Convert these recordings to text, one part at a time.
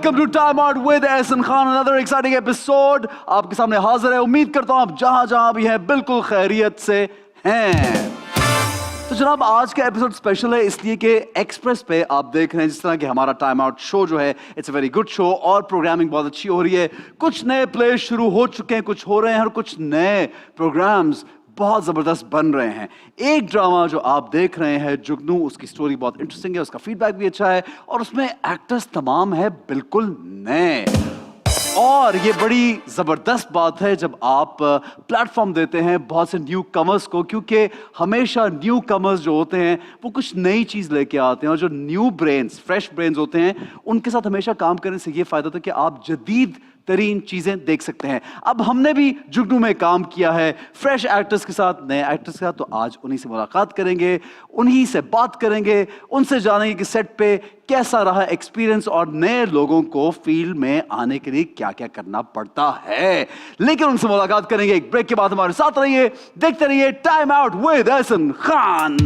Welcome to time out with Ehsan Khan, another exciting episode आपके सामने हाजिर है। उम्मीद करता हूं आप जहां जहां भी हैं बिल्कुल खैरियत से हैं। तो जनाब आज का एपिसोड स्पेशल है इसलिए कि एक्सप्रेस पे आप देख रहे हैं जिस तरह कि हमारा टाइम आउट शो जो है it's a very good show और प्रोग्रामिंग बहुत अच्छी हो रही है। कुछ नए प्ले शुरू हो चुके हैं, कुछ हो रहे हैं और कुछ नए प्रोग्राम्स बहुत जबरदस्त बन रहे हैं। एक ड्रामा जो आप देख रहे हैं जुगनू, उसकी स्टोरी बहुत इंटरेस्टिंग है, उसका फीडबैक भी अच्छा है और उसमें एक्टर्स तमाम है बिल्कुल नए। और ये बड़ी जबरदस्त बात है जब आप प्लेटफॉर्म देते हैं बहुत से न्यू कमर्स को, क्योंकि हमेशा न्यू कमर्स जो होते हैं वो कुछ नई चीज लेके आते हैं और जो न्यू ब्रेन्स, फ्रेश ब्रेन्स होते हैं उनके साथ हमेशा काम करने से ये फायदा होता है कि आप जदीद तरीन चीजें देख सकते हैं। अब हमने भी जुगनू में काम किया है फ्रेश एक्टर्स के साथ, नए एक्टर्स के साथ, तो आज उन्हीं से मुलाकात करेंगे, उन्हीं से बात करेंगे, उनसे जानेंगे कि सेट पे कैसा रहा एक्सपीरियंस और नए लोगों को फील्ड में आने के लिए क्या क्या करना पड़ता है। लेकिन उनसे मुलाकात करेंगे एक ब्रेक के बाद। हमारे साथ रहिए, देखते रहिए time out with Ehsan Khan.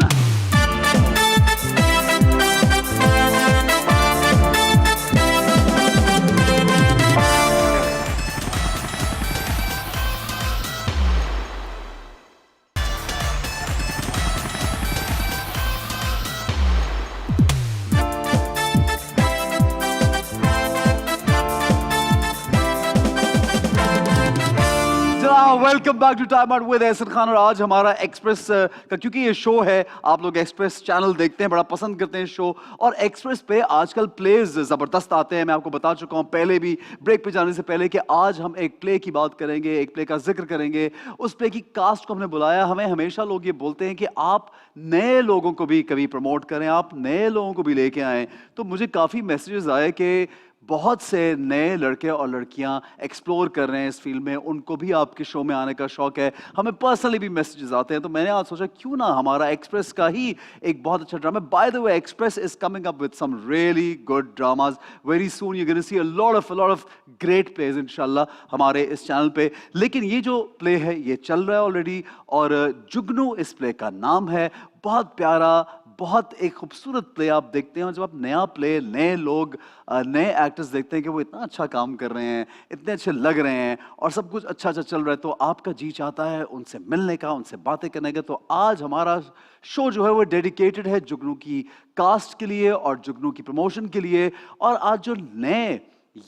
Welcome back to time out with Ehsan Khan. और आज हमारा एक्सप्रेस का, क्योंकि ये शो है, आप लोग एक्सप्रेस चैनल देखते हैं, बड़ा पसंद करते हैं शो, और एक्सप्रेस पे आजकल प्लेज जबरदस्त आते हैं। मैं आपको बता चुका हूं पहले भी, ब्रेक पे जाने से पहले, कि आज हम एक प्ले की बात करेंगे, एक प्ले का जिक्र करेंगे। उस प्ले की कास्ट को हमने बुलाया। हमें हमेशा लोग ये बोलते हैं कि आप नए लोगों को भी कभी प्रमोट करें, आप नए लोगों को भी लेके आएँ। तो मुझे काफ़ी मैसेजेस आए कि बहुत से नए लड़के और लड़कियां एक्सप्लोर कर रहे हैं इस फील्ड में, उनको भी आपके शो में आने का शौक है। हमें पर्सनली भी मैसेजेस आते हैं, तो मैंने आज सोचा क्यों ना हमारा एक्सप्रेस का ही एक बहुत अच्छा drama. By the way, Express is coming up with some really good dramas very soon. You gonna see a lot of great plays इंशाल्लाह हमारे इस चैनल पे। लेकिन ये जो प्ले है ये चल रहा है ऑलरेडी, और जुगनू इस प्ले का नाम है। बहुत प्यारा, बहुत एक खूबसूरत प्ले आप देखते हैं। और जब आप नया प्ले, नए लोग, नए एक्टर्स देखते हैं कि वो इतना अच्छा काम कर रहे हैं, इतने अच्छे लग रहे हैं और सब कुछ अच्छा अच्छा चल रहा है, तो आपका जी चाहता है उनसे मिलने का, उनसे बातें करने का। तो आज हमारा शो जो है वो डेडिकेटेड है जुगनू की कास्ट के लिए और जुगनू की प्रमोशन के लिए। और आज जो नए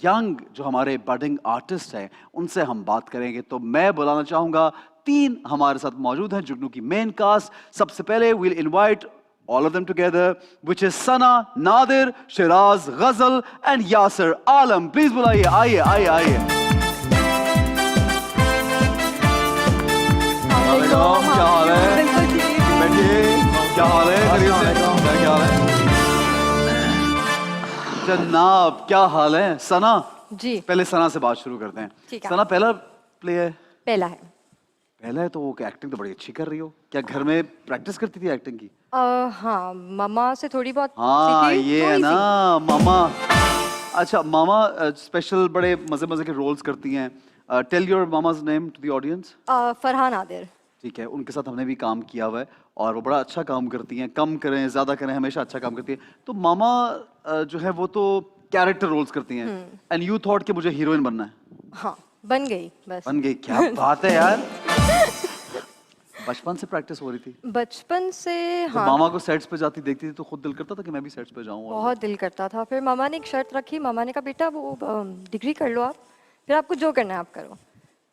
यंग जो हमारे बडिंग आर्टिस्ट हैं उनसे हम बात करेंगे। तो मैं बुलाना चाहूंगा, 3 हमारे साथ मौजूद हैं जुगनू की मेन कास्ट। सबसे पहले we'll invite all of them together, which is Sana, Nadir, Shiraz, Ghazal and Yasir Alam. Please बुलाइए, आइए आइए आइए। क्या हाल है? बैठिए। क्या हाल है? क्या हाल है? जनाब क्या हाल है? सना जी, पहले सना से बात शुरू करते हैं। ठीक है। सना पहला प्ले है? पहला है। पहला है तो वो एक्टिंग तो बड़ी अच्छी कर रही हो। क्या घर में प्रैक्टिस करती थी एक्टिंग की? हाँ, मम्मा से थोड़ी बहुत हाँ सीखी, ये है थोड़ी ना सी। मामा। अच्छा मामा स्पेशल बड़े मजे मजे के रोल्स करती हैं। Tell your mama's name to the audience. Farhan Adir. ठीक है, उनके साथ हमने भी काम किया हुआ है और वो बड़ा अच्छा काम करती हैं। कम करें ज़्यादा करें, हमेशा अच्छा काम करती हैं। तो मामा जो है वो तो कैरेक्टर रोल्स करती हैं, एंड यू थॉट कि मुझे हीरोइन बनना है। हाँ, बन गई बस। बन गई, क्या बात है यार। बचपन से प्रैक्टिस हो रही थी? बचपन से तो हाँ। मामा को सेट्स पे जाती देखती थी तो खुद दिल करता था कि मैं भी सेट्स पे जाऊं? बहुत दिल करता था। फिर मामा ने एक शर्त रखी। मामा ने कहा बेटा वो डिग्री कर लो आप, फिर आपको जो करना है आप करो।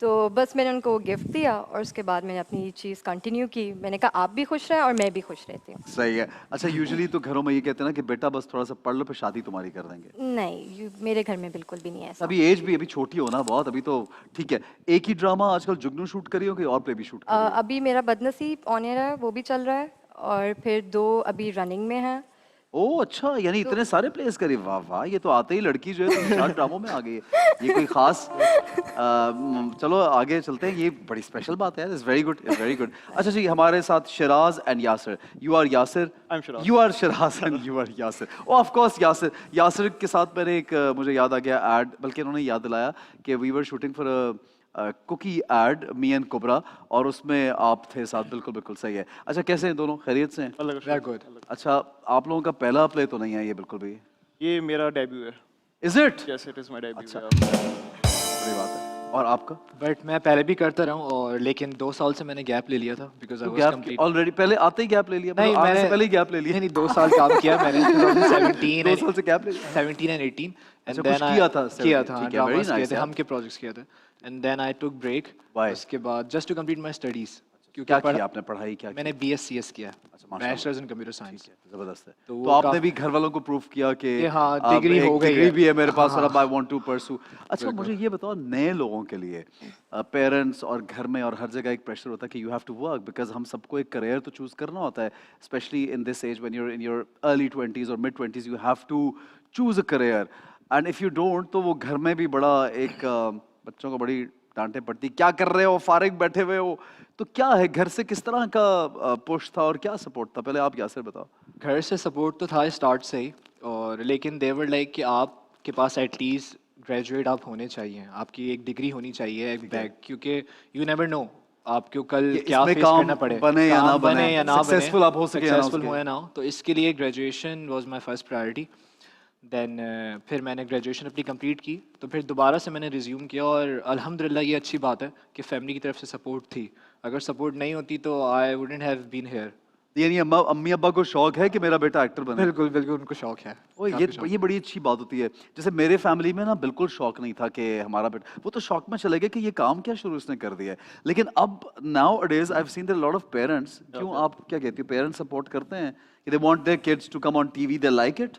तो बस मैंने उनको वो गिफ्ट दिया और उसके बाद मैंने अपनी चीज़ कंटिन्यू की। मैंने कहा आप भी खुश रहें और मैं भी खुश रहती हूँ। सही है। अच्छा यूजुअली तो घरों में ये कहते हैं ना कि बेटा बस थोड़ा सा पढ़ लो फिर शादी तुम्हारी कर देंगे। नहीं, मेरे घर में बिल्कुल भी नहीं है ऐसा। अभी एज भी अभी छोटी हो ना बहुत, अभी तो ठीक है। एक ही ड्रामा आजकल जुगनू शूट करी हो कि और प्ले भी शूट कर रही हो? अभी मेरा बदनसीब ऑन एयर है, वो भी चल रहा है, और फिर 2 अभी रनिंग में हैं। ओह अच्छा, यानी इतने सारे प्लेस करे। वाह वाह, ये तो आते ही लड़की जो है तो 4 ड्रामों में आ गई है। ये कोई खास चलो आगे चलते हैं, ये बड़ी स्पेशल बात है। It's very good, it's very good. अच्छा जी, हमारे साथ Shiraz and Yasir. You are Yasir, I'm Shiraz. You are Shiraz and you are Yasir. Oh of course Yasir. Yasir के साथ मैंने एक मुझे याद आ गया एड, बल्कि उन्होंने याद दिलाया कि we were shooting for cookie ad, me and Cobra, और उसमें आप थे साथ। बिल्कुल बिल्कुल सही है। अच्छा कैसे हैं दोनों, खैरियत से हैं? Very good. अच्छा आप लोगों का पहला प्ले तो नहीं है ये बिल्कुल भी? ये मेरा डेब्यू है। Is it? Yes, it is my debut. अच्छा। Yeah. बड़ी बात है। और आपका? बट मैं पहले भी करता रहा हूँ और लेकिन 2 साल से मैंने गैप ले लिया था because I was gap complete already पहले आते ही गैप ले लिया? नहीं मतलब आने मैंने से पहले ही गैप ले लिया? नहीं 2 साल काम किया मैंने 2017 2 साल से गैप ले लिया? 17 and 18 अच्छा, and कुछ then किया था किया 17, था ठीक है, very ड्रामास किए nice थे यार। हम के प्रोजेक्ट्स किए थे and then I took break Why? उसके बाद just to complete my studies क्या किया आपने? पढ़ाई क्या की? मैंने BScs किया अच्छा, माशाल्लाह। बैचलर्स इन कंप्यूटर साइंस जबरदस्त है। तो तो वो आपने काफ- भी घर वालों को प्रूफ किया कि ये हाँ, अब डिग्री एक हो गई डिग्री है। भी है मेरे पास हाँ, और अब आई वांट टू परस्यू। अच्छा मुझे ये बताओ, नए लोगों के लिए पेरेंट्स और घर में और हर जगह एक प्रेशर होता है कि you have to work, because हम सबको एक करियर तो चूज करना होता है, specially in this age when you're in your early 20s और mid 20s, you have to choose a career and if you don't तो वो घर में भी बड़ा एक बच्चों को बड़ी डांटे पड़ती, क्या कर रहे हो, फारिग बैठे हुए हो। तो क्या है, घर से किस तरह का पुश था और क्या सपोर्ट था? पहले आप यासिर बताओ। घर से सपोर्ट तो था स्टार्ट से ही और लेकिन दे वर लाइक कि आपके पास एटलीस्ट ग्रेजुएट आप होने चाहिए, आपकी एक डिग्री होनी चाहिए, एक बैग, क्योंकि यू नेवर नो आपको कल कि क्या इसमें फेस काम करना पड़े, बने या काम ना बने, बने या ना successful आप हो सके या ना हो सक्सेसफुल सके। हो या ना हो। तो इसके लिए graduation was my first priority. Then फिर मैंने ग्रेजुएशन अपनी कंप्लीट की तो फिर दोबारा से मैंने रिज्यूम किया और अल्हम्दुलिल्लाह ये अच्छी बात है कि फैमिली की तरफ से सपोर्ट थी। अगर सपोर्ट नहीं होती तो I wouldn't have been here. यानी अम्मी अब्बा को शौक है कि मेरा बेटा एक्टर बने? बिल्कुल बिल्कुल उनको शौक है। ओ काफी शौक ये बड़ी अच्छी बात होती है। जैसे मेरे फैमिली में ना बिल्कुल शौक नहीं था कि हमारा बेटा, वो तो शौक में चले गए कि ये काम क्या शुरू इसने कर दिया है। लेकिन अब nowadays I have seen there lot of parents, क्यों आप क्या कहती हो, पेरेंट्स सपोर्ट करते हैं कि they want their kids to come on TV, they like it?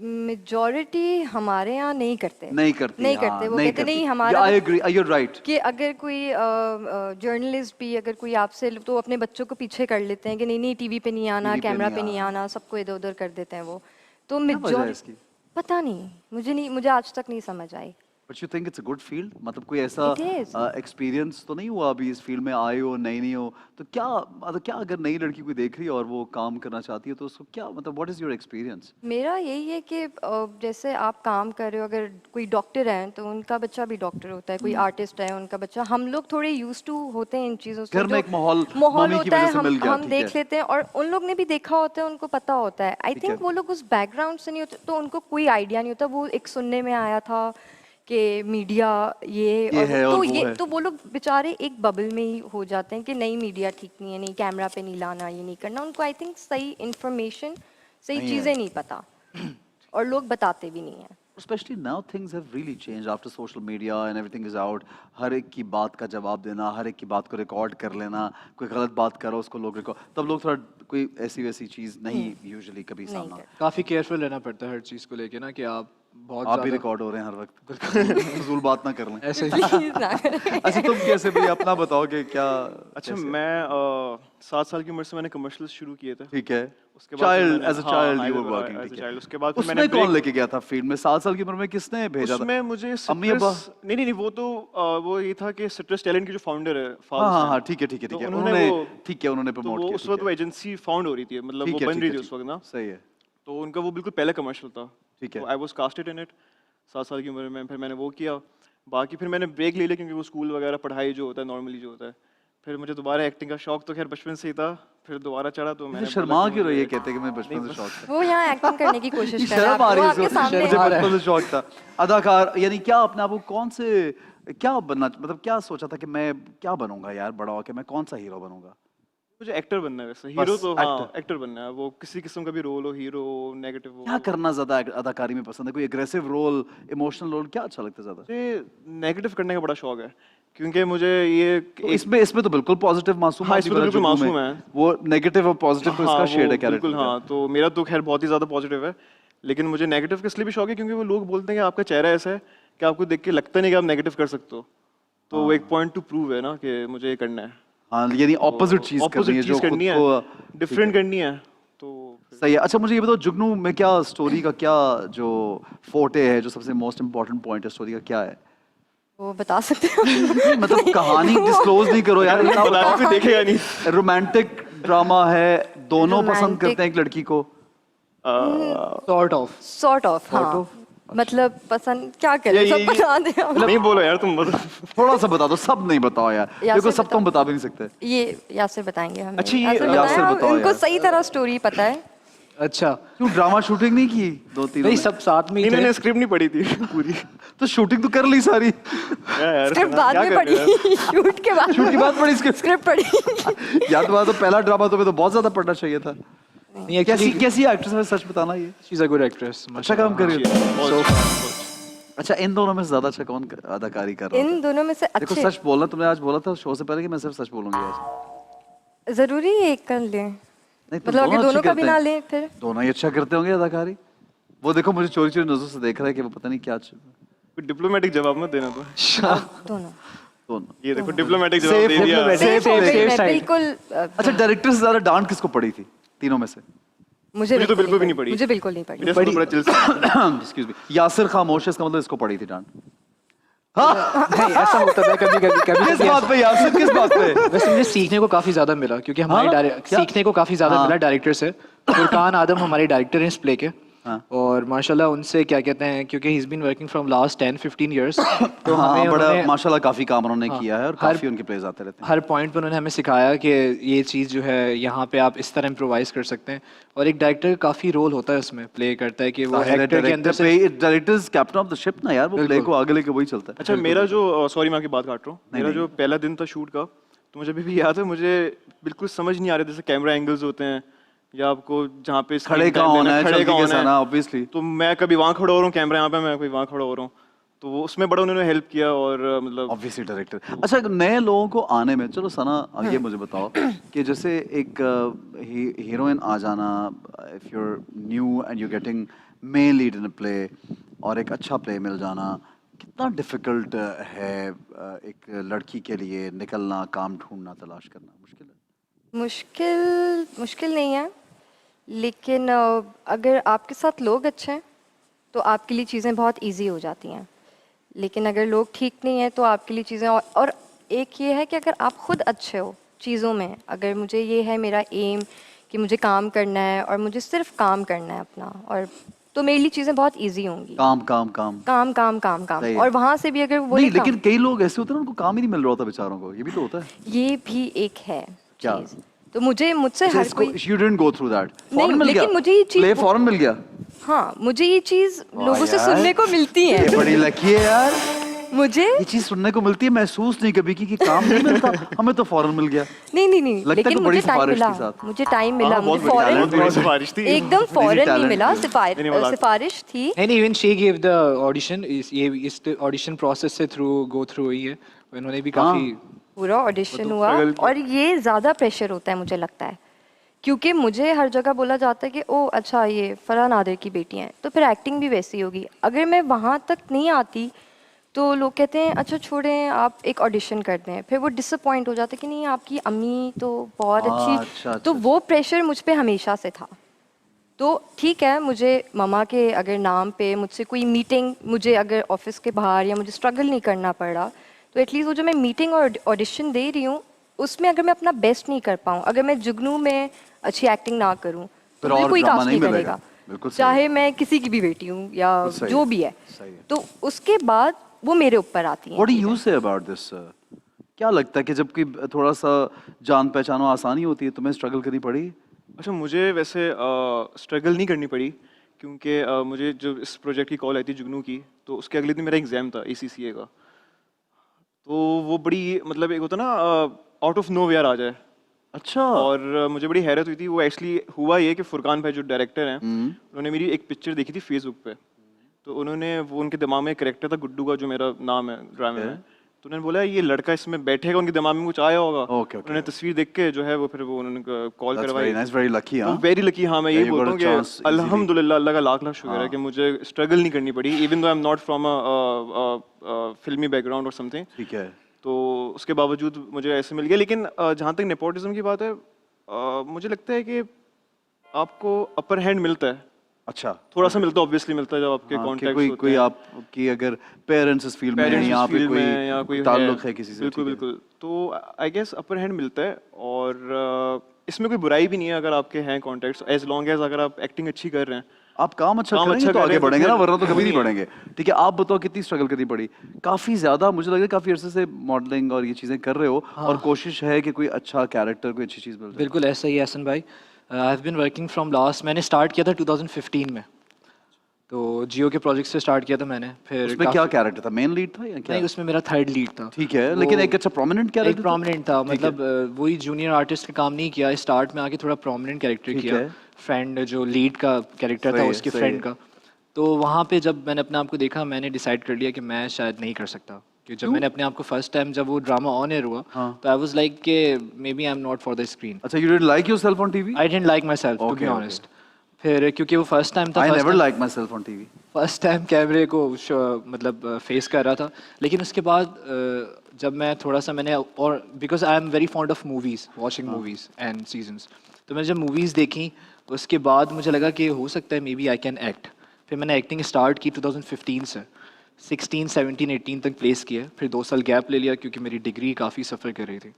Majority हमारे यहाँ नहीं करते। नहीं करती, नहीं हाँ, करते, वो नहीं कहते करती। नहीं हमारा I agree, you are right. कि अगर कोई जर्नलिस्ट भी अगर कोई आपसे तो अपने बच्चों को पीछे कर लेते हैं कि नहीं नहीं टीवी पे नहीं आना, TV पे कैमरा नहीं पे नहीं आना। आना, सबको इधर उधर कर देते हैं वो। तो क्या वजह है इसकी? पता नहीं, मुझे आज तक नहीं समझ आई। But you think it's a good field? मतलब कोई ऐसा It is. एक्सपीरियंस तो नहीं हुआ अभी इस फील्ड में आए हो, नहीं हो, तो क्या मतलब क्या अगर नई लड़की कोई देख रही है और वो काम करना चाहती है तो उसको क्या मतलब व्हाट इज योर एक्सपीरियंस? मेरा यही है कि जैसे आप काम कर रहे हो, अगर कोई डॉक्टर है तो उनका बच्चा भी डॉक्टर होता है, कोई आर्टिस्ट है उनका बच्चा, हम लोग थोड़े यूज टू होते हैं इन चीज़ों से। घर में जो एक माहौल माहौल मम्मी की होता है, वजह से मिल गया, हम ठीक देख है। लेते हैं और उन लोग ने भी देखा होता है, उनको पता होता है। आई ठीक थिंक है। वो लोग उस बैकग्राउंड से नहीं होते तो उनको कोई आइडिया नहीं होता। वो एक सुनने में आया था कि मीडिया ये है और तो वो ये है। तो वो लोग बेचारे एक बबल में ही हो जाते हैं कि नहीं मीडिया ठीक नहीं है, नहीं कैमरा पे नहीं लाना, ये नहीं करना। उनको आई थिंक सही इंफॉर्मेशन, सही नहीं है। चीज़ें नहीं पता और लोग बताते भी नहीं हैं। Especially now things have really changed after social media and everything is out. हर एक की बात का जवाब देना, हर एक की बात को रिकॉर्ड कर लेना, कोई गलत बात करो उसको लोग रिकॉर्ड, तब लोग थोड़ा कोई ऐसी वैसी चीज नहीं यूजुअली कभी नहीं सामना। करते। काफ़ी केयरफुल रहना पड़ता है हर चीज़ को लेके ना कि आप बहुत आप भी ज़्यादा रिकॉर्ड हो रहे हैं हर वक्त, फजूल बात ना कर लें। ऐसे ही प्लीज ना करें। अच्छा तुम कैसे भाई अपना बताओ कि क्या? अच्छा मैं 7 साल की उम्र से मैंने कमर्शियल्स शुरू किए थे। ठीक है, उसके बाद फिर चाइल्ड मैंने- एज अ हाँ, चाइल्ड हाँ, you as were a- working, as a ठीक child। है। उसके बाद फिर उसमें मैंने कौन break- लेके गया था फील्ड में? 7 साल की उम्र में किसने भेजा था? उसमें मुझे अम्मी अब्बा? सिट्रस नहीं वो तो वो ये था कि सिट्रस टैलेंट के जो फाउंडर है हाँ हाँ हाँ, ठीक है ठीक है तो ठीक है, उन्होंने उन्होंने वो- ठीक है उन्होंने तो प्रमोट वो किया, उस ठीक वक्त वो है। एजेंसी फाउंड हो रही थी, मतलब ठीक वो है, बन ठीक रही है, थी उस ठीक वक्त है, ना। सही है। तो उनका वो बिल्कुल पहला कमर्शियल था। ठीक है। तो I was casted in it 7 साल की उम्र में। फिर मैंने वो किया, बाकी फिर मैंने ब्रेक ले लिया क्योंकि वो स्कूल वगैरह पढ़ाई जो होता है नॉर्मली जो होता है। फिर मुझे दोबारा एक्टिंग का शौक तो खैर बचपन से ही था, फिर दोबारा चढ़ा तो मैंने शर्मा बोला कि क्यों रही है, मुझे- कहते कि मैं बचपन से शौक था। वो यहाँ एक्टिंग करने की कोशिश कर रहा शर्म आ है, रही वो है आपके इसको, सामने मुझे है। बचपन से शौक था अदाकार। यानी क्या अपने आप को कौन से क्या बनना, मतलब क्या सोचा था कि मैं क्या बनूंगा यार बड़ा होकर, मैं कौन सा हीरो बनूंगा? मुझे एक्टर बनना है वैसे। हीरो बस तो हाँ actor। एक्टर बनना है, वो किसी किस्म का भी रोल हो, हीरो हो, नेगेटिव हो। क्या करना ज्यादा अदाकारी में पसंद है? कोई एग्रेसिव रोल, इमोशनल रोल, क्या अच्छा लगता है ज्यादा? मुझे नेगेटिव करने का बड़ा शौक है क्योंकि मुझे ये तो इसमें तो बिल्कुल पॉजिटिव मासूम हाँ, आदमी इसमें तो बना बिल्कुल जुगनू में। मासूम है। वो नेगेटिव और पॉजिटिव तो इसका हाँ, शेड वो है कैरेक्टर बिल्कुल हाँ। तो मेरा तो खैर बहुत ही ज्यादा पॉजिटिव है, लेकिन मुझे नेगेटिव का इसलिए भी शौक है क्योंकि वो लोग बोलते हैं कि आपका चेहरा ऐसा है कि आपको देख के लगता नहीं कि आप नेगेटिव कर सकते हो। तो वो एक पॉइंट टू प्रूव है ना कि मुझे ये करना है। हाँ, यानी ऑपोजिट चीज करनी है, जो खुद करनी है, को डिफरेंट करनी है। तो सही है। अच्छा मुझे ये बताओ जुगनू में क्या स्टोरी का क्या जो फोटे है, जो सबसे मोस्ट इम्पोर्टेंट पॉइंट है स्टोरी का क्या है? वो बता सकते हो? मतलब कहानी डिस्क्लोज नहीं करो यार, इतना बताओ, कोई देखेगा नहीं। रोमांटिक ड्रामा है, दोनों पसंद Romantic- करते हैं एक लड़की को। सॉर्ट ऑफ सॉर्ट ऑफ, हाँ। मतलब पसंद क्या करें, ये- सब बता दें हम। नहीं बोलो यार तुम बताओ। थोड़ा सा बता दो, सब नहीं बताओ यार, यासिर देखो सब तो हम बताओ। बता भी नहीं सकते। ये यासिर बताएंगे हमें। अच्छा, ये यासिर यासिर बताएं, बताओ उनको यार। सही तरह स्टोरी पता है। अच्छा क्यों ड्रामा शूटिंग नहीं की 2-3? नहीं सब साथ में ही थे मैंने स्क्रिप्ट नहीं पढ़ी थी पूरी। तो शूटिंग तो कर ली सारी। क्या यार, स्क्रिप्ट बाद क्या में कर रहे हो पढ़ी शूट के बाद शूट के बाद पढ़ी स्क्रिप्ट। स्क्रिप्ट पढ़ी यार तुम्हारा तो पहला ड्रामा तुम्हें तो बहुत ज्यादा पढ़ना चाहिए था। नहीं कैसी एक्चुअली कैसी एक्ट्रेस है सच बताना ये? She is a good actress अच्छा काम कर रही है। बहुत- अच्छा इन दोनों में से ज्यादा अच्छा कौन अदाकारी कर रहा है? इन दोनों में से देखो अच्छे सच बोलना, तुमने आज बोला था शो से पहले कि मैं सिर्फ सच बोलूंगी आज। जरूरी है एक कर लें, नहीं तो मतलब अगर अच्छे दोनों का भी करते ना हैं। लें फिर दोनों ही अच्छा करते होंगे अदाकारी। वो देखो मुझे चोरी चोरी नजरों से देख रहा है कि वो पता नहीं क्या कोई डिप्लोमेटिक जवाब मत देना तो। दोनों दोनों। ये देखो डिप्लोमेटिक जवाब Safe दे दिया। diplomatic। सेफ हो गई safe मैं side। बिल्कुल अच्छा डायरेक्टर से ज्यादा डांट किसको पड़ी थी तीनों में से? मुझे तो बिल्कुल भी नहीं पड़ी। मुझे बिल्कुल नहीं पड़ी मेरे से तो बड़ा चिल एक्सक्यूज मी, यासिर खामोश है इसका मतलब इसको पड़ी थी डांट। नहीं ऐसा होता था कभी कभी कभी किस बात पे यासिर, किस बात पे? वैसे मुझे सीखने को काफी ज्यादा मिला क्योंकि हमारे हाँ? क्या? सीखने को काफी ज्यादा हाँ। मिला डायरेक्टर से। फुरकान आदम हमारे डायरेक्टर हैं इस प्ले के हाँ। और माशाल्लाह उनसे क्या कहते हैं क्योंकि he is been working from last 10-15 years तो हाँ हमें बड़ा उन्होंने माशाल्लाह काफी काम उन्होंने किया है और हर- काफी उनके प्लेज आते रहते हैं। हर पॉइंट पर उन्होंने हमें सिखाया कि ये चीज़ जो है यहाँ पे आप इस तरह इम्प्रोवाइज कर सकते हैं और एक डायरेक्टर का काफ़ी रोल होता है उसमें प्ले करता है कि वो एक्टर के अंदर से directors captain of the ship ना यार, वो प्ले को आगे लेके वही चलता है। अच्छा मेरा जो सॉरी मैं आपकी बात काट रहा हूँ, मेरा जो पहला दिन था शूट का तो मुझे अभी भी याद है, मुझे बिल्कुल समझ नहीं आ रहा जैसे कैमरा एंगल्स होते हैं या आपको जहाँ पे खड़े screen कहाँ time होना देना, है, खड़े चलती कहाँ कैसे होना ना है। ऑब्वियसली। तो मैं कभी वहाँ खड़ा हो रहा हूँ कैमरा यहाँ पे, मैं कभी वहाँ खड़ा हो रहा हूँ, तो वो उसमें बड़ा उन्होंने हेल्प किया और मतलब ऑब्वियसली डायरेक्टर। अच्छा नए लोगों को आने में, चलो सना ये मुझे बताओ कि जैसे एक हीरोइन आ जाना, if you are new and you getting main lead in a play और एक अच्छा प्ले मिल जाना कितना डिफिकल्ट है एक लड़की के लिए निकलना, काम ढूंढना, तलाश करना? मुश्किल है? मुश्किल नहीं है, लेकिन अगर आपके साथ लोग अच्छे हैं तो आपके लिए चीज़ें बहुत इजी हो जाती हैं, लेकिन अगर लोग ठीक नहीं हैं तो आपके लिए चीज़ें और एक ये है कि अगर आप खुद अच्छे हो चीज़ों में, अगर मुझे ये है मेरा एम कि मुझे काम करना है और मुझे सिर्फ काम करना है अपना, और तो मेरे लिए चीज़ें बहुत इजी होंगी। काम काम काम काम काम काम काम सही है। और वहाँ से भी अगर वो नहीं, बोले लेकिन कई लोग ऐसे होते हैं ना उनको काम ही नहीं मिल रहा होता बेचारों को, ये भी तो होता है। ये भी एक है क्या? चीज़, तो मुझसे अच्छा, हर इसको कोई you didn't go through that. नहीं, Foreign मिल लेकिन गया? मुझे ये चीज़ Play foreign मिल गया? हाँ, मुझे ये चीज़ लोगों से यार, सुनने को मिलती है। ये बड़ी लकी है यार, मुझे ये चीज सुनने को मिलती है, महसूस नहीं कभी की कि काम नहीं मिलता, हमें तो फॉरेन मिल गया। नहीं लगता है लेकिन कोई बड़ी मुझे टाइम सिफारिश मिला, के साथ। मुझे टाइम मिला, हाँ, बहुत मुझे बड़ी फॉरेन बड़ी सिफारिश थी। एकदम फॉरेन नहीं talent मिला, नहीं, मजाक। सिफारिश थी। नहीं even she give the audition इस ऑडिशन प्रोसेस से गो थ्रू हुई है, उन्होंने भी काफी पूरा ऑडिशन मतलब हुआ struggle किया। और ये ज़्यादा प्रेशर होता है मुझे लगता है, क्योंकि मुझे हर जगह बोला जाता है कि ओ अच्छा ये फरहान नादिर की बेटी हैं तो फिर एक्टिंग भी वैसी होगी। अगर मैं वहाँ तक नहीं आती तो लोग कहते हैं अच्छा छोड़ें आप एक ऑडिशन करते हैं, फिर वो डिसअपॉइंट हो जाते हैं कि नहीं आपकी अम्मी तो बहुत अच्छी। अच्छा, तो वो प्रेशर मुझ पे हमेशा से था। तो ठीक है, मुझे ममा के अगर नाम पे मुझसे कोई मीटिंग, मुझे अगर ऑफिस के बाहर या मुझे स्ट्रगल नहीं करना पड़ रहा, तो एटलीस्ट वो जो मैं मीटिंग और ऑडिशन दे रही हूँ उसमें अगर मैं अपना बेस्ट नहीं कर पाऊँ, अगर मैं जुगनू में अच्छी एक्टिंग ना करूँ तो फिर मुझे और कोई ड्रामा कास्ट नहीं नहीं मिलेगा। करेगा, बिल्कुल सही। चाहे मैं किसी की भी बेटी हूँ या बिल्कुल सही जो है, भी है। सही है। तो उसके बाद वो मेरे ऊपर आती है। What do you say about this? क्या लगता है कि जब कोई थोड़ा सा जान पहचानो आसानी होती है, तुम्हें स्ट्रगल करनी पड़ी? अच्छा मुझे वैसे स्ट्रगल नहीं करनी पड़ी क्योंकि मुझे जब इस प्रोजेक्ट की कॉल आई थी जुगनू की, तो उसके अगले दिन मेरा एग्ज़ाम था ACCA का, तो वो बड़ी मतलब एक होता ना आउट ऑफ नो वेयर आ जाए। अच्छा। और मुझे बड़ी हैरत हुई थी, वो एक्चुअली हुआ ये कि फुरकान भाई जो डायरेक्टर हैं उन्होंने मेरी एक पिक्चर देखी थी फेसबुक पे, तो उन्होंने वो उनके दिमाग में एक करेक्टर था गुड्डू का जो मेरा नाम है ड्रामे में, तो उन्होंने बोला ये लड़का इसमें बैठेगा, उनके दिमाग में कुछ आया होगा। Okay, okay. उन्होंने तस्वीर देख के जो है वो फिर वो उन्होंने कॉल That's करवाई। very nice, very lucky, हाँ। Very lucky. हाँ मैं Yeah, यही you got बोलता a हूँ कि chance easily. अल्हम्दुलिल्लाह अल्लाह का लाख लाख शुक्र है कि मुझे स्ट्रगल नहीं करनी पड़ी, even though I am not from a फिल्मी बैकग्राउंड और समथिंग, ठीक है। तो उसके बावजूद मुझे ऐसे मिल गया। लेकिन जहाँ तक नेपोटिज्म की बात है, मुझे लगता है कि आपको अपर हैंड मिलता है, अच्छा। थोड़ा सा मिलता है, ऑब्वियसली मिलता है जब आपके हाँ, कि कॉन्टैक्ट्स कोई होते कोई हैं। आपकी अगर पेरेंट्स इस फील्ड में हैं, पेरेंट्स यहाँ पे फील्ड में या कोई कोई ताल्लुक है किसी से, बिल्कुल ठीक है। बिल्कुल, तो आई गेस अपर हैंड मिलता है। और इसमें कोई बुराई भी नहीं है अगर आपके हैं कॉन्टैक्ट्स, एज लॉन्ग एज अगर आप एक्टिंग अच्छी कर रहे हैं। आप काम अच्छा काम करेंगे अच्छा तो कर आगे रहे हैं तो बढ़ेंगे ना, फिर वरना तो कभी नहीं वही है। बढ़ेंगे। ठीक है, आप बताओ कितनी स्ट्रगल करनी पड़ी? काफी ज्यादा मुझे लग रहा है, काफी अरसे से मॉडलिंग और ये चीजें कर रहे हो और कोशिश है कि कोई अच्छा कैरेक्टर, कोई अच्छी चीज मिल जाए। बिल्कुल ऐसा ही है हसन भाई। I have been working from last, मैंने स्टार्ट किया था 2015 में, तो जियो के प्रोजेक्ट से स्टार्ट किया था मैंने। फिर उसमें क्या कैरेक्टर था, मेन लीड था या क्या? नहीं, उसमें मेरा थर्ड लीड था। ठीक है, लेकिन एक अच्छा प्रोमिनेंट एक कैरेक्टर प्रोमिनेंट था, मतलब वही जूनियर आर्टिस्ट का काम नहीं किया, स्टार्ट में आके थोड़ा प्रोमिनेंट कैरेक्टर ठीक किया। है। फ्रेंड जो लीड का कैरेक्टर सही था है, उसके सही फ्रेंड है। का, तो वहाँ पे जब मैंने अपने आप को देखा, मैंने डिसाइड कर लिया कि मैं शायद नहीं कर सकता। कि जब मैंने अपने आप को फर्स्ट टाइम जब वो ड्रामा ऑन एयर हुआ, हाँ। तो आई वाज लाइक कि maybe I am not for the screen. अच्छा, you didn't like yourself on TV? I didn't like myself to be Okay, okay. Honest. फिर क्योंकि वो फर्स्ट टाइम था, I never like myself on TV. First time कैमरे को मतलब face कर रहा था। लेकिन उसके बाद जब मैं थोड़ा सा मैंने, और because I am very fond of movies, watching movies and seasons, तो मैंने जब मूवीज़ देखी उसके बाद मुझे लगा कि हो सकता है maybe I can act. फिर मैंने एक्टिंग स्टार्ट की 2015 से, 16, 17, 18 तक प्लेस किया। फिर 2 साल गैप ले लिया क्योंकि मेरी डिग्री काफ़ी सफ़र कर रही थी।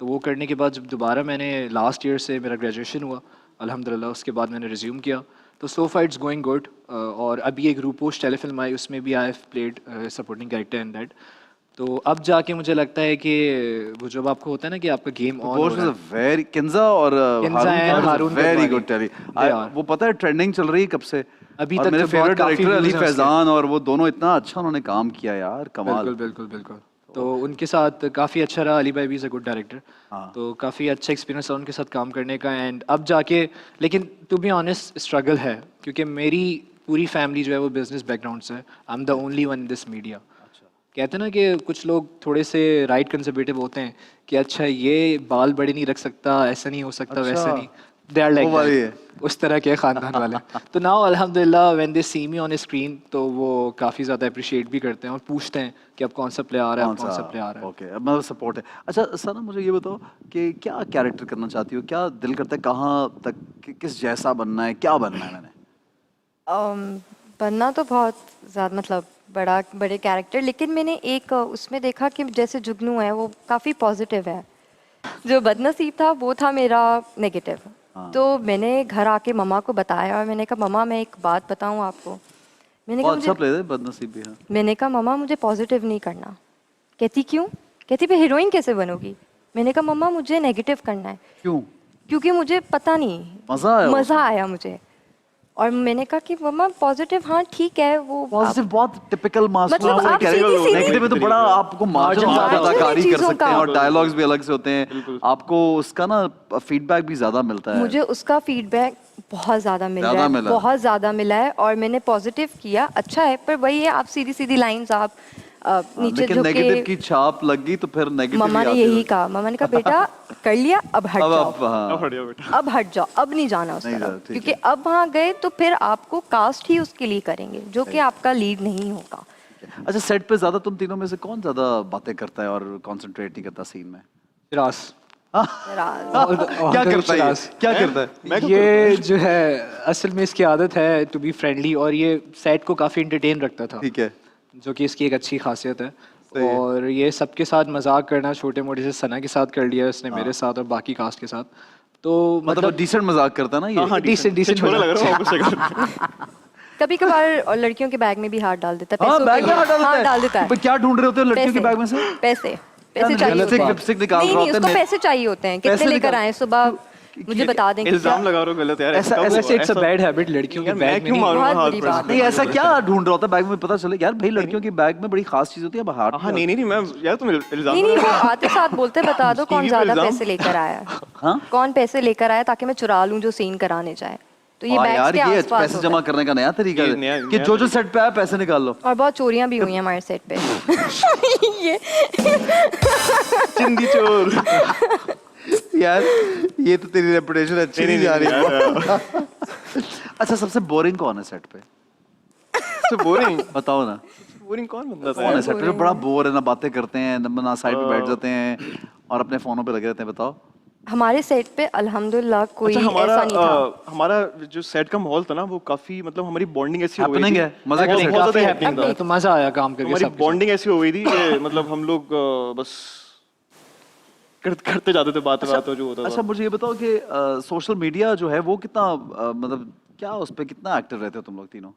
तो वो करने के बाद जब दोबारा मैंने लास्ट ईयर से मेरा ग्रेजुएशन हुआ अल्हम्दुलिल्लाह, उसके बाद मैंने रिज्यूम किया, तो सो फार इट्स गोइंग गुड। और अभी एक रूपोश टेलीफिल्म आई, उसमें भी I have played supporting character in that. तो अब जाके मुझे लगता है कि वो जब आपको होता है ना कि आपका गेम ऑन हो बोश रहा वाज है। अ वेरी किंजा और Kinza and Haroon very Patwari. Good telly. They are. वो पता है ट्रेंडिंग चल रही है कब से? अभी और तक मेरे तो बहुत फेवरेट काफी डायरेक्टर अली views हैं उसके। फैजान, और वो दोनों इतना अच्छा उन्होंने काम किया यार, कमाल। बिल्कुल बिल्कुल बिल्कुल। तो उनके साथ काफ़ी अच्छा रहा। अली भाई भी इज़ अ गुड डायरेक्टर, हाँ। तो काफ़ी अच्छा एक्सपीरियंस रहा उनके साथ काम करने का। एंड अब जाके, लेकिन टू बी ऑनेस्ट स्ट्रगल है क्योंकि मेरी पूरी फैमिली जो है वो बिजनेस बैकग्राउंड से है। I am the only one in this media. कहते हैं ना कि कुछ लोग थोड़े से राइट कंजर्वेटिव होते हैं कि अच्छा ये बाल बड़े नहीं रख सकता, ऐसा नहीं हो सकता, अच्छा। वैसा नहीं। दे आर लाइक वो वाली है। उस तरह के खानदान वाले। तो नाउ अल्हम्दुलिल्लाह when they see me on screen, तो वो काफ़ी ज़्यादा अप्रिशिएट भी करते हैं और पूछते हैं कि अब कौन सा प्ले आ रहा है, अब कौन सा प्ले आ रहा है। ओके, अब मतलब सपोर्ट है। अच्छा सना, मुझे ये बताओ कि क्या कैरेक्टर करना चाहती हो, क्या दिल करता है, कहाँ तक किस जैसा बनना है, क्या बनना है मैंने? बनना तो बहुत ज़्यादा मतलब बड़े कैरेक्टर, लेकिन मैंने एक उसमें देखा कि जैसे जुगनू है वो काफ़ी पॉजिटिव है, जो बदनसीब था वो था मेरा नेगेटिव। तो मैंने घर आके मम्मा को बताया और मैंने कहा मम्मा मैं एक बात बताऊं आपको। मैंने कहा बहुत अच्छा मुझे प्ले है, बदनसीब भी है। मैंने कहा मम्मा मुझे पॉजिटिव नहीं करना। कहती क्यों? कहती फिर हीरोइन कैसे बनोगी? मैंने कहा मम्मा मुझे नेगेटिव करना है। क्यों? क्योंकि मुझे पता नहीं, मजा आया? मज़ा आया मुझे। और मैंने कहा कि मम्मा पॉजिटिव, हाँ ठीक है वो पॉजिटिव बहुत टिपिकल मास मतलब आप सीधी-सीधी- नेगेटिव में तो बड़ा आपको मार्जिन मार्जिन ज्यादा मार्जिन है अदाकारी कर चीज़ों सकते हैं का। और डायलॉग्स भी अलग से होते हैं, आपको उसका ना फीडबैक भी ज्यादा मिलता है। मुझे उसका फीडबैक बहुत ज़्यादा मिल ज़्यादा रहा है, मिला है। बहुत ज़्यादा मिला है। और मैंने पॉजिटिव किया, अच्छा है, पर वही है आप सीधी सीधी लाइन्स आप नीचे लेकिन झुक नेगेटिव के। की छाप लग गई तो फिर नेगेटिव मम्मा ने यही कहा, मम्मा ने कहा बेटा कर लिया अब हट अब जाओ, आप हाँ, बढ़िया बेटा। अब हट जाओ, अब नहीं जाना उस नहीं तरफ, जाना, ठीक क्योंकि है। अब वहाँ गए तो फिर आपको कास्ट ही उसके लिए करेंगे जो कि आपका लीड नहीं होगा। अच्छा सेट पे ज्यादा तुम तीनों में से कौन ज्यादा बातें करता है और कंसंट्रेट नहीं करता सीन में? फिरास राज। क्या करता है ये? फिरास। क्या करता है? ये जो है असल में इसकी आदत है टू बी फ्रेंडली, और ये सेट को काफ़ी एंटरटेन रखता था, ठीक है। जो कि इसकी एक अच्छी खासियत है। सही है। और ये सबके साथ मजाक करना, छोटे मोटे से सना के साथ कर लिया उसने, मेरे साथ और बाकी कास्ट के साथ। तो मतलब डिसेंट मजाक करता है ना ये? हाँ decent- decent छोरा लग रहा मजाक। हूँ आपको। कभी कभार और लड़कियों के बैग में भी हाथ डाल देता है, हाँ पैसों बैग के में लिए। हटा हाँ देता डाल देता है। पर क्या ढूंढ रहे होते हो लड़कियों के पैसे, बैग में से? पैसे पैसे चाहिए होते लिपस्टिक हैं। लिपस्टिक निकाल नहीं रहा नहीं, होता उसको है। पैसे चाहिए होते हैं, पैसे कितने लेकर निकाल- आए सुबह, मुझे बता दें कि इल्जाम क्या- लगा रहे हो गलत यार। ऐसा- कब वैसे हुआ? इट्स अ ऐसा- बैड हैबिट लड़कियों के यार, बैग मैं में क्यों नहीं। मारूंगा बहुत हाथ बुरी पर? बात नहीं ऐसा क्या ढूंढ रहा होता है बैग में, पता चले यार भाई लड़कियों की बैग में बड़ी खास चीज होती है बाहर। हाँ नहीं नहीं नहीं, मैं यार तुम इल्जाम नहीं नहीं, लगा वो रहे हो। आते साथ बोलते बता दो कौन टीवी पे ज्यादा इल्जाम? पैसे लेकर आया हाँ? है, कौन पैसे लेकर आया ताकि मैं चुरा लूं जो सीन कराने जाए। तो ये हाँ बैग्स यार के ये आसपास पैसे होता जमा है। करने का नया तरीका ये है नया- कि नया जो पैसे आया पैसे निकाल लो। और बहुत चोरियां भी हुई हैं हमारे सेट पे। ये चिंदी चोर। यार ये तो तेरी रेपुटेशन अच्छी नहीं जा रही है। अच्छा सबसे बोरिंग कौन है सेट पे? तो बोरिंग बताओ ना, बोरिंग कौन बंदा था कौन है यार? सेट पे जो बड़ा बोर है, ना बातें करते हैं ना साइड पे बैठ जाते हैं और अपने फोनों पे लगे रहते हैं? बताओ। हमारे सेट पे अल्हम्दुलिल्लाह कोई अच्छा हमारा ऐसा नहीं था। हमारा जो सेट का माहौल था ना वो काफी मतलब हमारी बॉन्डिंग ऐसी हो गई Happening थी। है, मजे का बहुत set। ज्यादा काफी happening हैपनिंग था, तो मजा आया काम करके हमारी सबके साथ। बॉन्डिंग ऐसी हो गई थी कि मतलब हम लोग बस करते जाते थे बात जो होता अच्छा था। मुझे ये बताओ कि सोशल मीडिया जो है वो कितना मतलब क्या उस पे कितना एक्टिव रहते हो तुम लोग तीनों?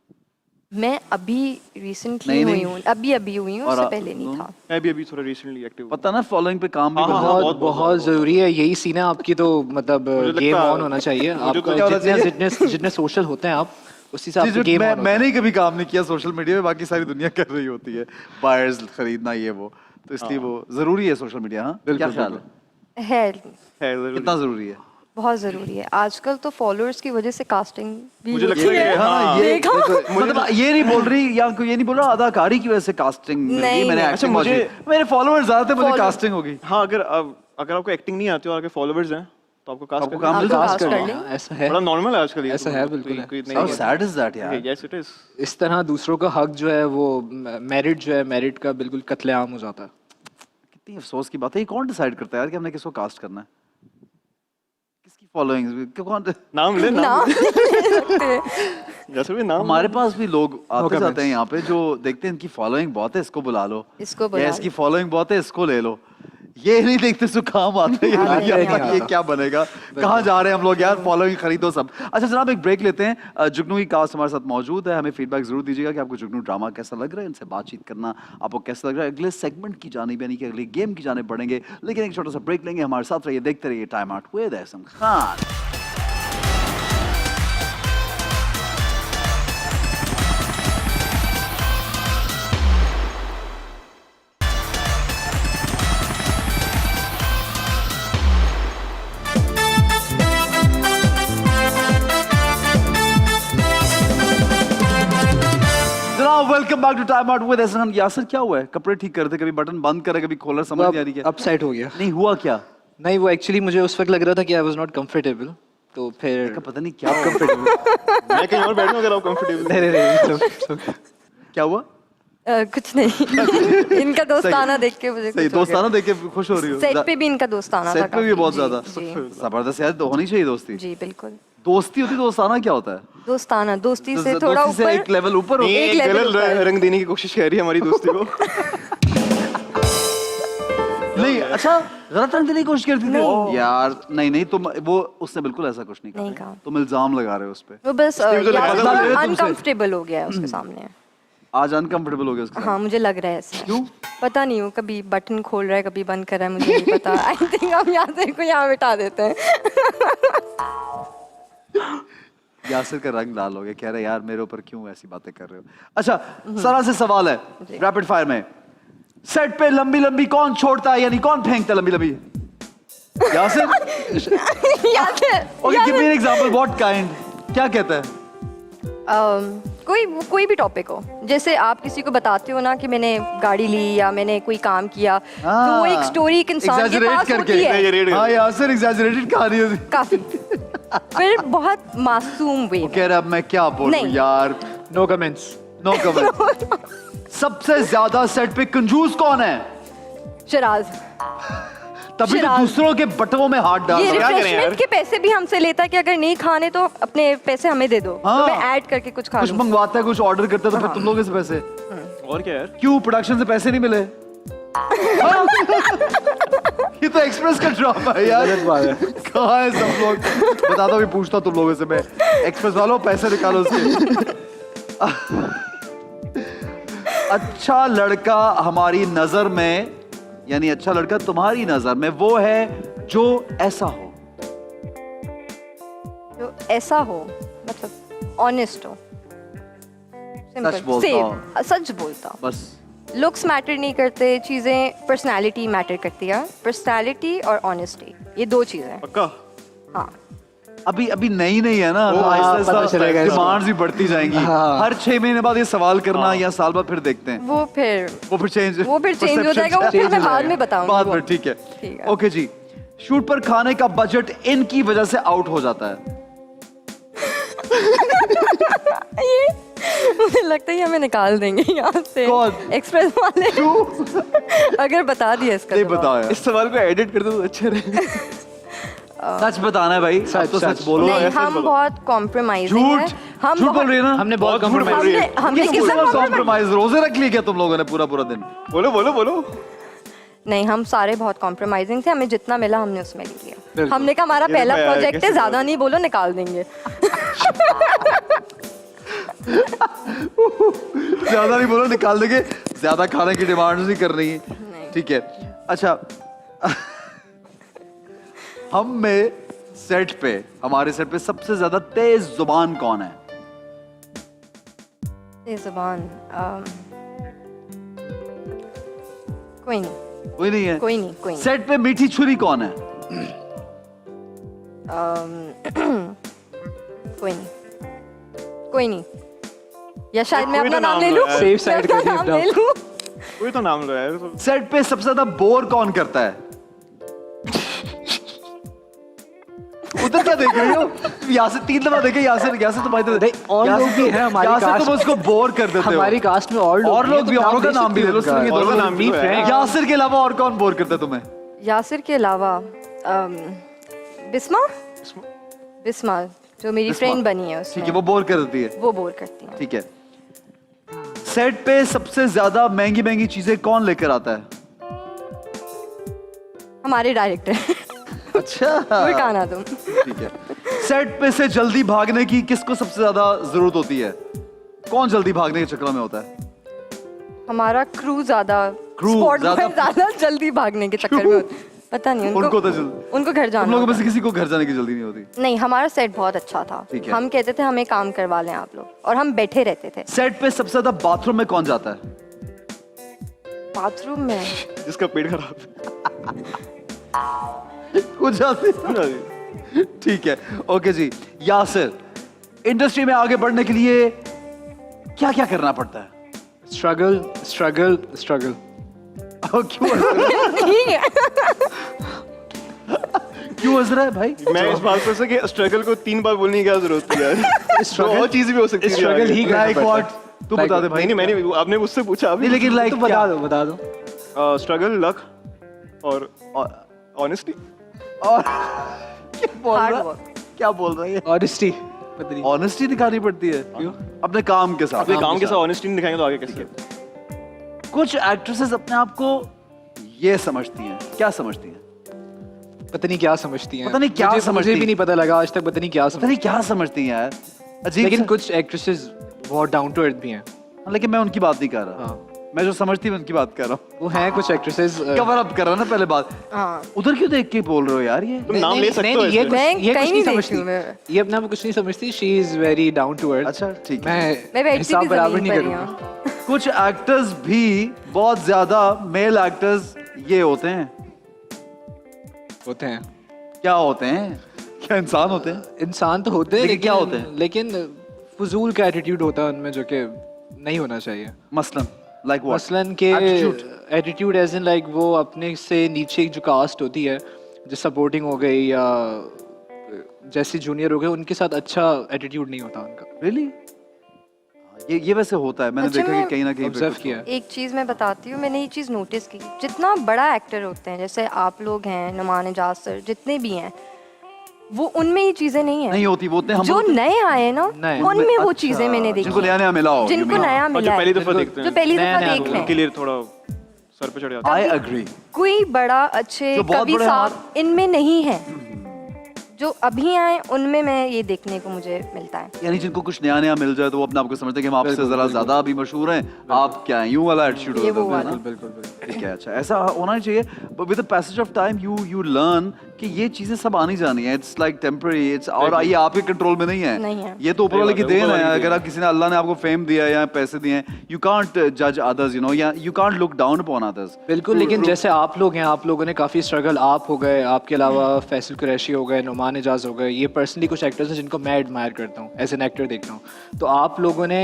मैं अभी रिसेंटली नहीं, हुई नहीं। हूँ, अभी हुई हूँ, और उससे आप पहले नहीं था। मैं भी अभी थोड़ा रिसेंटली एक्टिव पता ना फॉलोइंग पे काम भी हाँ, करना हाँ, बहुत बहुत ज़रूरी है, यही सीन है आपकी, तो मतलब लगता गेम है- ऑन होना चाहिए मुझे तो आपका, क्या होना जितने चाहिए? जितने जितने सोशल होते हैं आप उसी से जी, आपका जो गेम ऑन होता है। मैंने ही कभी काम नहीं किया सोशल मीडिया में, बाकी सारी दुनिया कर रही होती है, बायर्स खरीदना ये वो, तो इसलिए वो जरूरी है सोशल मीडिया। हाँ, क्या बिल्कुल, ख्याल है, है, है जरूरी। कितना जरूरी है? बहुत ज़रूरी है। आजकल तो फॉलोअर्स की वजह से कास्टिंग भी मुझे होती लगता है है। कि हाँ, ये देखा? मतलब ये नहीं बोल रही या कोई ये नहीं बोल रहा अदाकारी की वजह से कास्टिंग मिल गई, नहीं, मैंने नहीं। एक्टिंग अच्छा, मेरे फॉलोअर्स ज्यादा थे, मुझे Follow- कास्टिंग होगी। हाँ, अगर आपको एक्टिंग नहीं आती और आपके फॉलोअर्स हैं तो आपको कास्ट आपको करना काम आपको मिल कास्ट जाता कर है। लें। हाँ, ऐसा है, बड़ा नॉर्मल है आजकल ये ऐसा तो, है, बिल्कुल है। How sad is that यार? Yes it is. इस तरह दूसरों का हक जो है वो मेरिट जो है मेरिट का बिल्कुल कत्लेआम हो जाता है। कितनी अफसोस की बात है, ये कौन डिसाइड करता है यार कि हमने किसको कास्ट करना है, किसकी फॉलोइंग कौन? नाम ले, नाम नाम ले सकते हैं। जैसे भी नाम हमारे पास भी लोग आते comments. जाते हैं यहाँ पे जो देखते हैं इनकी फॉलोइंग बहुत है, इसको बुला लो, इसको या बुला इसकी लो। फॉलोइंग बहुत है, इसको ले लो। ये नहीं देखते सो काम आता है, ये आता नहीं ही आता नहीं ये आता। क्या बनेगा, कहाँ जा रहे हैं हम लोग यार, फॉलोइंग खरीदो सब। अच्छा जनाब एक ब्रेक लेते हैं, जुगनू की कास्ट हमारे साथ मौजूद है, हमें फीडबैक जरूर दीजिएगा कि आपको जुगनू ड्रामा कैसा लग रहा है, इनसे बातचीत करना आपको कैसा लग रहा है। अगले सेगमेंट की जानिब यानी कि अगले गेम की जानिब बढ़ेंगे, लेकिन एक छोटा सा ब्रेक लेंगे, हमारे साथ रहिए, देखते रहिए time out with Ehsan Khan. जनाब welcome back to time out with Ehsan Khan. Yasir क्या हुआ है, कपड़े ठीक करते, कभी बटन बंद करे, कभी खोलर, समझ नहीं आ रही क्या अपसेट हो गया। नहीं हुआ क्या? नहीं, वो एक्चुअली मुझे उस वक्त लग रहा था कि आई वाज नॉट कंफर्टेबल, तो फिर का पता नहीं क्या कंफर्टेबल मैं कहीं और बैठूं अगर आप कंफर्टेबल। नहीं क्या हुआ? कुछ नहीं। इनका दोस्ताना देख के मुझे सही कुछ हो दोस्ताना देख के खुश हो रही हो? गया। सेट पे भी इनका दोस्ताना था सेट पे भी काफी। बहुत जी, ज्यादा जी, जबरदस्त यार, तो होनी चाहिए दोस्ती। जी बिल्कुल। दोस्ती होती, दोस्ताना क्या होता है? दोस्ताना दोस्ती से दोस्ती थोड़ा से ऊपर, एक लेवल ऊपर हो। ये एक level गलत ऊपर। रंग देने की कोशिश कर रही है हमारी दोस्ती को। नहीं अच्छा, गलत रंग देने की कोशिश करती नहीं। थी यार। नहीं नहीं, तुम वो उसने बिल्कुल ऐसा कुछ नहीं नहीं कहा, कहा। तुम इल्जाम लगा रहे हो उस पे। वो बस मुझे लगा था वो तुमसे- अनकंफर्टेबल हो गया है उसके सामने। आज अनकंफर्टेबल हो गया उसके साथ। हाँ मुझे लग रहा है ऐसा। क्यों? पता नहीं, वो कभी बटन खोल रहा है कभी बंद कर रहा है, मुझे नहीं पता। आई थिंक हम यहाँ से को यहाँ बिठा देते हैं। यासिर का रंग लाल हो गया, कह रहे यार मेरे ऊपर क्यों ऐसी बातें कर रहे हो। अच्छा सरल से सवाल है रैपिड फायर में, सेट पे लंबी लंबी कौन छोड़ता है, यानी कौन फेंकता है लंबी लंबी? यासिर। याद है, ओके याद गिव है। मी एन एग्जांपल, व्हाट काइंड, क्या कहता है? कोई भी टॉपिक हो, जैसे आप किसी को बताते हो ना कि मैंने गाड़ी ली या मैंने कोई काम किया, तो वो एक स्टोरी एक इंसान के Exaggerate पास करके। होती है हाँ यासिर एग्जैजरेटेड कहानी होती। काफी, फिर बहुत मासूम वे वो कह रहा है अब मैं क्या बोलूं नहीं। यार, नो कमेंट्स। No comment. सबसे ज्यादा सेट पे कंजूस कौन है? शराज। तभी तो शिराज। दूसरों के बटवों में हाथ डाल ये रहा है। रिफ्रेशमेंट के पैसे भी हमसे लेता है कि अगर नहीं खाने तो अपने पैसे हमें दे दो, हाँ। तो मैं ऐड करके कुछ खा कुछ लूं। मंगवाता है, कुछ ऑर्डर करता है, तो फिर तुम लोगों से पैसे और क्या यार, क्यों? प्रोडक्शन से पैसे नहीं मिले? हाँ? ये तो एक्सप्रेस का ड्रामा है यार। कहाँ है सब लोग? बता दो, भी पूछता तुम लोगों से मैं, एक्सप्रेस वालों पैसे निकालो उसके। अच्छा लड़का हमारी नजर में, यानी अच्छा लड़का तुम्हारी नजर में वो है जो ऐसा हो, जो ऐसा हो, मतलब ऑनेस्ट हो, सच बोलता हो। सच बोलता। बस लुक्स मैटर नहीं करते, चीजें पर्सनालिटी मैटर करती है। पर्सनालिटी और ऑनेस्टी, ये दो चीजें। पक्का। हाँ अभी अभी नई नहीं है ना, तो पता चलेगा इसको। डिमांड्स भी बढ़ती जाएंगी। हाँ। हर 6 महीने बाद ये सवाल करना या साल बाद फिर देखते हैं, वो फिर चेंज हो जाएगा, वो फिर मैं बाद में बताऊंगी। बाद वो। में ठीक है। ठीक है। ओके जी, शूट पर खाने का बजट इनकी वजह से आउट हो जाता है। ये मुझे लगता है ये हमें निकाल देंगे यहाँ से। कौन? एक्सप्रेस वाले। अगर बता दिया इसका नहीं जवाब। बताया, इस सवाल को एडिट कर दो तो अच्छा रहेगा। सच बताना है भाई, अब तो सच बोलो। नहीं, ऐसे हम बोलो। बहुत कॉम्प्रोमाइजिंग हैं। झूठ हम झूठ बोल रही है ना? हमने बहुत बहुत झूठ बोल compromise रही है। हमने किससे compromise- कॉम्प्रोमाइज, रोजे रख लिए क्या तुम लोगों ने पूरा पूरा दिन? बोलो बोलो बोलो। नहीं, हम सारे बहुत कॉम्प्रोमाइजिंग थे, हमें जितना मिला हमने उसमें ले लिया। बिल्कुल। हमने कहा हमारा ये पहला देखो यार, प्रोजेक्ट है, कैसे ज्यादा नहीं बोलो, निकाल देंगे। ज्यादा नहीं बोलो, निकाल देंगे। ज्यादा खाने की डिमांड नहीं कर रही है, ठीक है। अच्छा हम में सेट पे, हमारे सेट पे सबसे ज्यादा तेज जुबान कौन है? ये जुबान कोई नहीं, कोई नहीं है। कोई नहीं, कोई नहीं। सेट पे मीठी छुरी कौन है? कोई नहीं, कोई नहीं। या शायद मैं कोई अपना तो नाम नाम ले लो लूं, यार। Safe side मैं अपना कर दिया नाम अपना। ले लूं। कोई तो नाम लो यार। सेट पे सबसे ज्यादा बोर कौन करता है? उधर क्या देख रही हो? यहाँ से 3 दफा देखे, यहाँ से तुम्हारी तरफ। नहीं, और लोग भी हैं हमारी यहाँ से कास्ट तुम उसको बोर कर देते हो। हमारी कास्ट में और और लोग भी, औरों का नाम भी ले लो। सिर्फ ये और दोनों का नाम भी लो यार। यासिर के अलावा और कौन बोर करता है तुम्हें? यासिर के अलावा बिस्मा, बिस्मा जो मेरी बिस्मा। फ्रेंड बनी है ठीक है, उसमें, वो बोर कर देती है। वो बोर करती है। ठीक है। सेट पे सबसे ज्यादा महंगी महंगी चीजें कौन लेकर आता है? हमारे डायरेक्टर अच्छा, कहना तुम। ठीक है। सेट पे से जल्दी भागने की किसको सबसे ज्यादा जरूरत होती है? कौन जल्दी भागने के चक्कर में होता है? हमारा क्रू ज्यादा, Crew स्पॉट ज्यादा- ज्यादा जल्दी भागने के चक्कर में होता है। पता नहीं उनको तो जल्दी, उनको घर तुम जाना लोगों में होता से किसी को घर जाने की जल्दी नहीं होती। है। नहीं, हमारा सेट बहुत अच्छा था। ठीक है। हम कहते थे हमें काम करवा लें आप लोग, और हम बैठे रहते थे सेट पे सबसे ज्यादा बाथरूम में कौन जाता है? बाथरूम में। जिसका पेट खराब कुछ जाते है। ठीक है, ओके जी। यासिर, इंडस्ट्री में आगे बढ़ने के लिए क्या क्या करना पड़ता है? Struggle struggle struggle. क्यों क्यों हंस रहा है भाई? मैं इस बात पर से कि स्ट्रगल को 3 बार बोलने की क्या जरूरत थी यार? तो और चीज भी हो सकती है। स्ट्रगल ही करना लाइक पड़ता है। व्हाट? तू बता दे भाई। नहीं नहीं, मैंने आपने मुझसे पूछा अभी। नहीं, लेकिन लाइक तो बता दो। स्ट्रगल, लक और ऑनेस्टी। और क्या बोल Hard रहा है? work. क्या बोल रहा है? ऑनेस्टी पता नहीं। ऑनेस्टी दिखानी पड़ती है अपने काम के साथ। अपने काम के साथ ऑनेस्टी नहीं दिखाएंगे तो आगे कैसे? कुछ एक्ट्रेसेस अपने आप को ये समझती हैं, क्या समझती हैं? पता नहीं क्या समझती हैं। पता नहीं क्या समझती मुझे भी हैं। नहीं पता लगा आज तक, पता नहीं क्या पता समझती नहीं क्या समझती हैं यार, अजीब लेकिन सा- कुछ एक्ट्रेसेस बहुत डाउन टू अर्थ भी हैं। लेकिन मैं उनकी बात नहीं कर रहा। हाँ। मैं जो समझती हूँ उनकी बात कर रहा हूँ। वो हैं कुछ एक्ट्रेसेस। कवर अप कर रहा ना पहले बात। हाँ, उधर क्यों देख के बोल रहे हो यार ये? तुम नाम ले सकते हो ये ऐसे। मैं ये कहीं कुछ नहीं नहीं देखती समझती। हूँ मैं। ये अपने आप को कुछ नहीं समझती। She is very down to earth. अच्छा, ठीक है। मैं बैठती हिसाब भी बराबर जमीन नहीं पर ही करूँगा। हूँ। कुछ एक्टर्स भी बहुत ज्यादा मेल एक्टर्स ये होते हैं। होते हैं। क्या होते हैं? क्या इंसान होते हैं? इंसान तो होते हैं लेकिन क्या होते हैं? लेकिन फजूल का एटीट्यूड होता है उनमें जो कि नहीं होना चाहिए। मसलन लाइक व्हाट? मसलन के Attitude. Attitude as in like वो अपने से नीचे जो कास्ट होती है, जो सपोर्टिंग हो गई या जैसे जूनियर हो गए, उनके साथ अच्छा एटीट्यूड नहीं होता उनका। रियली? ये वैसे होता है, मैंने अच्छा, देखा कि मैं कहीं ना कहीं पे ऑब्जर्व कुछ किया है। एक चीज़ मैं बताती हूँ, मैंने ये चीज़ नोटिस की। जितना बड़ा एक्टर होते हैं, जैसे आप लोग हैं, नुमान एजाज सर, जितने भी हैं, वो उनमें ये चीज़ें नहीं है। नहीं होती, वो होते हैं हम जो लोग। नए आए ना, नए। उनमें वो अच्छा, चीज़ें मैंने देखी जिनको हैं। नया नया मिला हो, जिनको नया और जो मिला पहली है, दफा देखते जो हैं पहली नया दफा नया देख रहे उनके हैं, लिए थोड़ा सर पे चढ़ जाता आई एग्री। कोई बड़ा अच्छे जो बहुत कवि बड़े साहब इनमें नहीं है। जो अभी आए उनमें मैं ये देखने को मुझे मिलता है। यानी जिनको कुछ नया नया मिल जाए तो वो अपने आप को समझते हैं कि हम आपसे बिल्कुल, जरा बिल्कुल। ज्यादा अभी मशहूर हैं, आप क्या हैं, यूं वाला एटीट्यूड ये होता वो है ना? वाला। बिल्कुल बिल्कुल। ठीक है, अच्छा ऐसा होना ही चाहिए। But with the passage of time you learn कि ये चीजें सब आनी जानी है। इट्स लाइक टेम्पररी, इट्स और ये आपके कंट्रोल में नहीं है। नहीं है। ये तो ऊपर वाले की सही बात है, देन ऊपर है। वाले की अगर देन आप किसी ने, अल्लाह ने आपको फेम दिया है या पैसे दिए हैं, यू कांट जज अदर्स, यू नो, या you can't look down upon others. बिल्कुल, लेकिन जैसे आप लोग हैं, आप लोगों ने काफ़ी स्ट्रगल, आप हो गए, आपके अलावा फैसल कुरैशी हो गए, नुमान एजाज हो गए, ये पर्सनली कुछ एक्टर्स हैं जिनको मैं एडमायर करता हूँ, एज एन एक्टर देखता हूँ। तो आप लोगों ने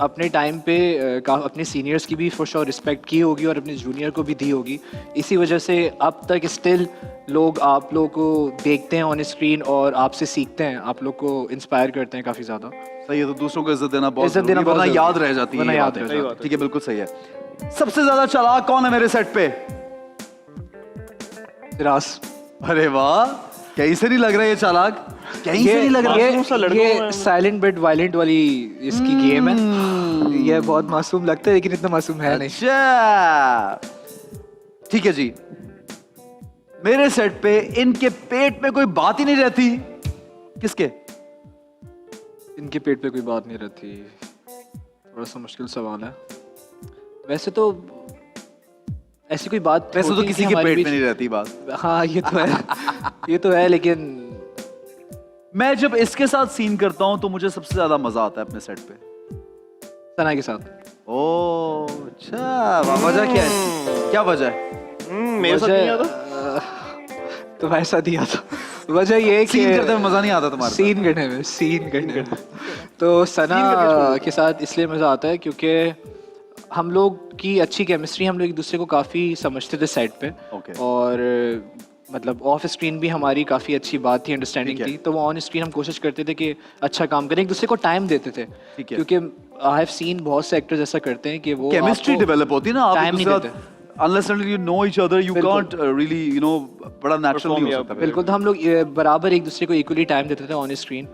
अपने टाइम पे अपने सीनियर्स की भी फॉर श्योर रिस्पेक्ट की होगी और अपने जूनियर को भी दी होगी। इसी वजह से अब तक स्टिल लोग आप लोगों को देखते हैं ऑन स्क्रीन और आपसे सीखते हैं, आप लोग को इंस्पायर करते हैं काफ़ी ज़्यादा। सही है, तो दूसरों को इज्जत देना बहुत इज्जत देना जरूरी है, बहुत वरना जरूरी याद है। रह जाती है वरना ये याद बातें। रह जाती है। ठीक है, बिल्कुल सही है। सबसे ज्यादा चालाक कौन है मेरे सेट पे? रास। अरे वाह, कहीं से नहीं लग रहा ये चालाक, कहीं से नहीं लग रहा। मासूम सा लड़का ये है। साइलेंट बट वायलेंट वाली इसकी गेम है। ये बहुत मासूम लगता है लेकिन इतना मासूम है नहीं। अच्छा, ठीक है जी। मेरे सेट पे इनके पेट में कोई बात ही नहीं रहती। किसके? इनके पेट पे कोई बात नहीं रहती। थोड़ा सा मुश्किल सवाल है। वैसे तो ऐसी कोई बात वैसे तो होती किसी कि के हमारे पेट में बीच- नहीं रहती बात। हाँ ये तो है ये तो है, लेकिन मैं जब इसके साथ सीन करता हूँ तो मुझे सबसे ज्यादा मजा आता है अपने सेट पे। सना के साथ ओ अच्छा, वजह क्या है, क्या वजह है? मेरे साथ नहीं आता। तुम्हारे साथ ही आता। वजह ये है कि सीन करते में मजा नहीं आता तुम्हारे साथ? सीन करने में तो सना के साथ इसलिए मज़ा आता है क्योंकि हम लोग की अच्छी केमिस्ट्री, हम लोग एक दूसरे को काफ़ी समझते थे सेट पे। Okay. और मतलब ऑफ स्क्रीन भी हमारी काफ़ी अच्छी बात थी, अंडरस्टैंडिंग ठीक है। थी। तो वो ऑन स्क्रीन हम कोशिश करते थे कि अच्छा काम करें, एक दूसरे को टाइम देते थे। ठीक है। क्योंकि आई हैव सीन बहुत से एक्टर्स ऐसा करते हैं कि वो केमिस्ट्री आपको डेवलप होती है ना, आप एक time नहीं दूसरे देते। साथ unless until you know each other you बिल्कुल। can't really you know बड़ा नेचुरल नहीं हो सकता। बिल्कुल, तो हम लोग बराबर एक दूसरे को इक्वली टाइम देते थे ऑन स्क्रीन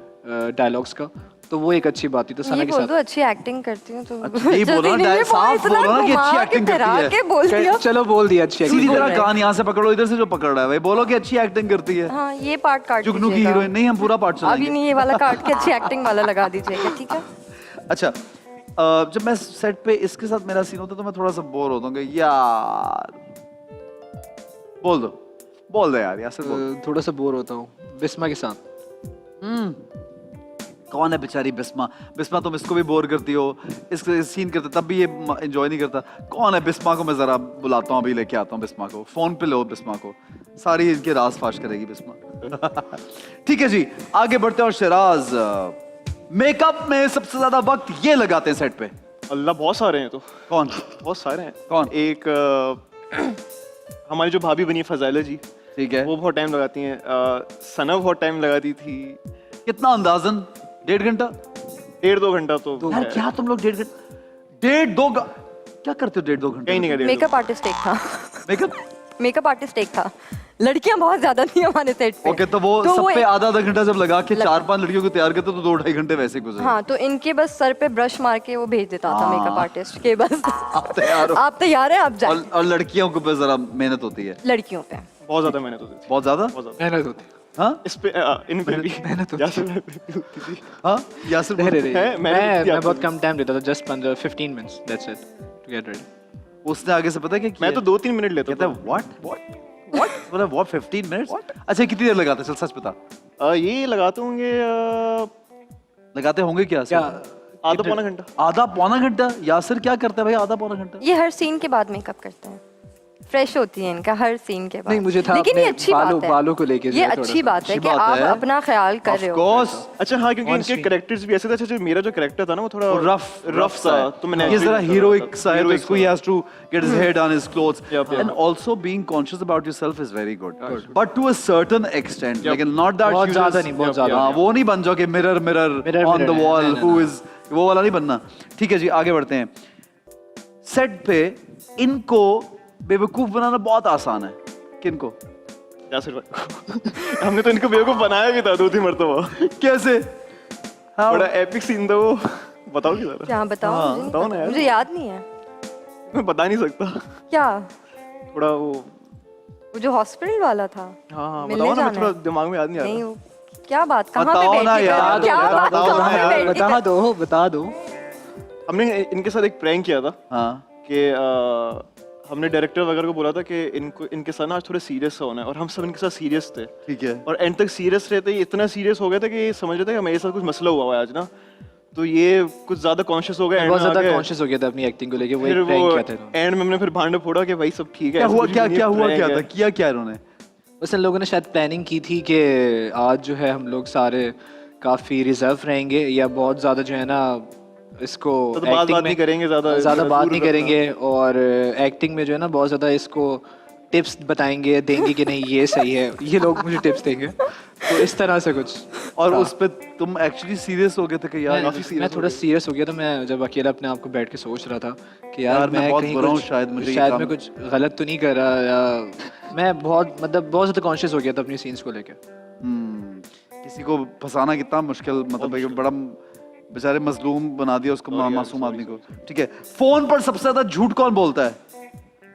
डायलॉग्स का, तो वो एक अच्छी बात थी। तो सना ये के बोल साथ दो अच्छी एक्टिंग करती हूँ तो अच्छा, यही बोलो ना, साफ बोलो ना कि अच्छी एक्टिंग करती है। के बोल दिया। चलो बोल दिया अच्छी सीधी acting। तरह कान यहाँ से पकड़ो, इधर से जो पकड़ रहा है भाई, बोलो कि अच्छी एक्टिंग करती है। हाँ ये पार्ट काट जुगनू की दीजिएगा। हीरोइन नहीं, हम पूरा पार्ट अभी चलाएंगे। नहीं, ये वाला काट के अच्छी एक्टिंग वाला लगा दीजिएगा, ठीक है? अच्छा, जब मैं सेट पे इसके साथ मेरा सीन होता है तो मैं थोड़ा सा बोर होता हूँ कि यार बोल दो यार, यार बोल दो। थोड़ा सा बोर होता हूँ बिस्मा के साथ। कौन है बेचारी बिस्मा? बिस्मा तुम इसको भी बोर करती हो, इसके सीन करते तब भी ये एंजॉय नहीं करता। कौन है बिस्मा को? मैं जरा बुलाता हूँ, अभी लेके आता हूँ बिस्मा को। फोन पे लो बिस्मा को, सारी इनके राज फाश करेगी बिस्मा। ठीक है जी, आगे बढ़ते हैं। और शिराज, मेकअप में सबसे ज्यादा वक्त ये लगाते हैं सेट पे? अल्लाह बहुत सारे हैं तो। कौन? बहुत सारे हैं। कौन? एक हमारी जो भाभी बनी है फजाइला जी, ठीक है। वो बहुत टाइम लगाती हैं। सना बहुत टाइम लगाती थी। कितना अंदाजन? 1.5 घंटा? 1.5-2 घंटा तो यार है। क्या तुम लोग 1.5 घंटा, 1.5-2 क्या करते हो 1.5-2 घंटे? कहीं नहीं गए। मेकअप आर्टिस्ट एक था। मेकअप? मेकअप आर्टिस्ट एक था, लड़कियां बहुत ज्यादा थी हमारे सेट पे। ओके, तो वो सब पे एक- आधा घंटा जब लगा के 4-5 लड़कियों को तैयार करते तो 2-2.5 घंटे वैसे गुजरे। हाँ, तो इनके बस सर पे ब्रश मार के वो भेज देता था मेकअप आर्टिस्ट के बस। आप तैयार हो? आप तैयार हैं, आप जाए। और लड़कियों को पे जरा मेहनत होती है, लड़कियों पे बहुत ज्यादा मेहनत होती थी। बहुत ज्यादा। बहुत ज्यादा। मेहनत होती हाँ इस पे इन पे भी मेहनत होती यासिर में भी होती थी। हाँ, यासिर है। बोल। है, मैंने मैं बहुत कम टाइम देता था, just 15-15 minutes, that's it to get ready. उसने आगे से पता है क्या किया? मैं तो 2-3 मिनट लेता कहता था। है व्हाट मतलब व्हाट 15 मिनट्स? अच्छा, कितनी देर लगाते? चल सच बता। ये लगाते होंगे लगाते होंगे क्या? क्या आधा पौना घंटा। आधा पौना घंटा? यासिर क्या करता है भाई आधा पौना घंटा? ये हर सीन के बाद मेकअप करते हैं, फ्रेश होती है इनका हर सीन के बाद। नहीं, मुझे था लेकिन ये अपने अच्छी बात है, बालों को लेके ये जो है थोड़ा अच्छी सा। बात है अच्छी कि बात आप है। अपना ख्याल कर रहे Of हो। course। अच्छा हाँ, क्योंकि On इनके screen। कैरेक्टर्स भी ऐसे थे। अच्छा, जो मेरा जो कैरेक्टर था ना वो थोड़ा रफ सा, तो मैंने ये जरा हीरोइक सा है, तो इसको he has to get his head on his clothes Yup, yup. and also being conscious about yourself is very good, but to a certain extent, Yup. like not that बहुत you ज्यादा just- नहीं, बहुत Yup, ज्यादा yup. हाँ, वो नहीं बन जाओ कि mirror Mirror, on the mirror, wall नहीं, who नहीं, is, वो वाला नहीं बनना। ठीक है जी, आगे बढ़ते हैं। सेट पे इनको बेवकूफ बनाना बहुत आसान है। किनको? यासिर भाई हमने तो इनको बेवकूफ बनाया भी था 2-3 मरतबा। कैसे? हाँ, बड़ा एपिक सीन था वो। बताओगी जरा? क्या बताओ? हाँ, मुझे नहीं बताओ ना पता, यार। मुझे याद नहीं है। मैं बता नहीं सकता। क्या? थोड़ा वो वो जो हॉस्पिटल वाला था? हाँ मिलने बताओ ना, जाना थोड़ा है। दिमाग में याद नहीं आ नहीं, रहा। वो क्या बात, कहाँ पे बताओ बैठी ना कर- यार, क्या बताओ बात, ना कहाँ पे यार, बैठी बता कर- दो, बता दो। हमने इनके साथ एक प्रैंक किया था हाँ, कि हमने डायरेक्टर वगैरह को बोला था कि इनके साथ ना आज थोड़े सीरियस होना है, और हम सब इनके साथ सीरियस थे। ठीक है। और एंड तक सीरियस रहते ही इतना सीरियस हो गए थे कि ये समझ रहे थे कि मेरे साथ कुछ मसला हुआ है आज ना, तो ये कुछ ज्यादा कॉन्शियस हो गए। बहुत ज्यादा कॉन्शियस हो गया था अपनी एक्टिंग को लेके, वो फिर एक प्रैंक वो किया था इन्होंने। एंड में हमने फिर भांडे फोड़ा कि भाई सब ठीक है। क्या ऐसा हुआ? कुछ क्या नहीं है, क्या हुआ? prank क्या है। था? किया क्या इन्होंने? बस इन लोगों ने शायद प्लानिंग की थी कि आज जो है हम लोग सारे काफी रिजर्व रहेंगे, या बहुत ज्यादा जो है ना इसको तो बात acting बात में नहीं करेंगे, ज्यादा बात दूर नहीं रखना। करेंगे, और एक्टिंग में जो है ना बहुत ज्यादा इसको टिप्स बताएंगे, देंगे कि नहीं ये सही है, ये लोग मुझे टिप्स देंगे, तो इस तरह से कुछ। और था। उस पे तुम एक्चुअली सीरियस हो गए थे कि यार काफी मैं सीरियस थोड़ा सीरियस हो गया था। मैं जब अकेला अपने आप को बैठ के सोच रहा था कि यार मैं मैं बहुत कहीं बुरा हूँ, कुछ शायद मुझे ये शायद काम- मैं कुछ गलत तो नहीं कर रहा, या मैं बहुत ज्यादा कॉन्शियस हो गया था अपनी सीन्स को लेके। किसी को फंसाना कितना मुश्किल, मतलब एक बड़ा बेचारे मजलूम बना दिया उसको, मासूम आदमी को। ठीक है, फोन पर सबसे ज्यादा झूठ कौन बोलता है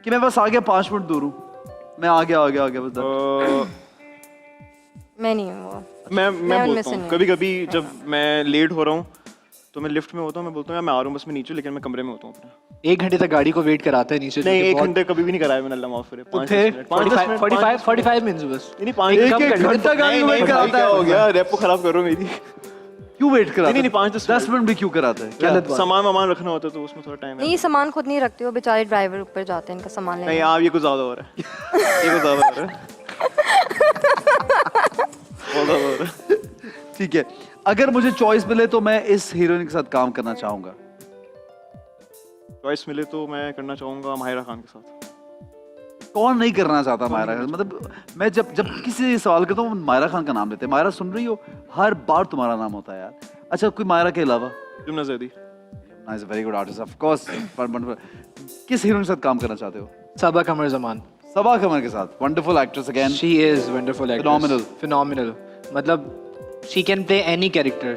कि मैं बस आ गया 5 मिनट दूर हूँ, मैं आ गया बस done। मैं नहीं हूँ वो। मैं उनमें बोलता से हूँ नहीं। कभी कभी जब मैं लेट हो रहा हूँ तो मैं लिफ्ट में होता हूँ, मैं बोलता हूँ यार मैं आ रहा हूँ बस मैं नीचे, लेकिन मैं कमरे में होता हूँ अपने। 1 घंटे तक गाड़ी को वेट कराता है नीचे। नहीं, जो कि 1 बहुत- घंटे कभी भी नहीं कराया मैंने, अल्लाह माफ करे। 5-10 थे? मिनट, 5-10 मिनट, 45 मिनट्स बस। नहीं 5 एक घंटा गाड़ी में वेट कराता क्या है। हो गया, रेपो खराब करो मेरी। क्यों वेट कराता है? नहीं, 5-10 मिनट भी क्यों कराता है? क्या? गलत बात। सामान वामान रखना होता है तो उसमें थोड़ा टाइम है। नहीं सामान खुद नहीं रखते हो, बेचारे ड्राइवर ऊपर जाते हैं इनका सामान नहीं लेने। आप ये कुछ ज्यादा हो रहा है। ये कुछ ज्यादा हो रहा है। बहुत ज्यादा हो रहा है। ठीक है, अगर मुझे चॉइस मिले तो मैं इस हीरोइन के साथ काम करना चाहूंगा। चॉइस मिले तो मैं करना चाहूंगा माहिरा खान के साथ। कौन नहीं करना चाहता मायरा खान? मतलब मैं जब जब किसी से सवाल करता हूँ मायरा खान का नाम लेते हैं। मायरा सुन रही हो? हर बार तुम्हारा नाम होता है यार। अच्छा, कोई मायरा के अलावा? Yumna Zaidi. Nice, very good artist of course. किस हीरोइन के साथ काम करना चाहते हो? सबा कमर जमान। सबा कमर के साथ। Wonderful actress again. She is wonderful actress. Phenomenal. Phenomenal. मतलब she can play any character.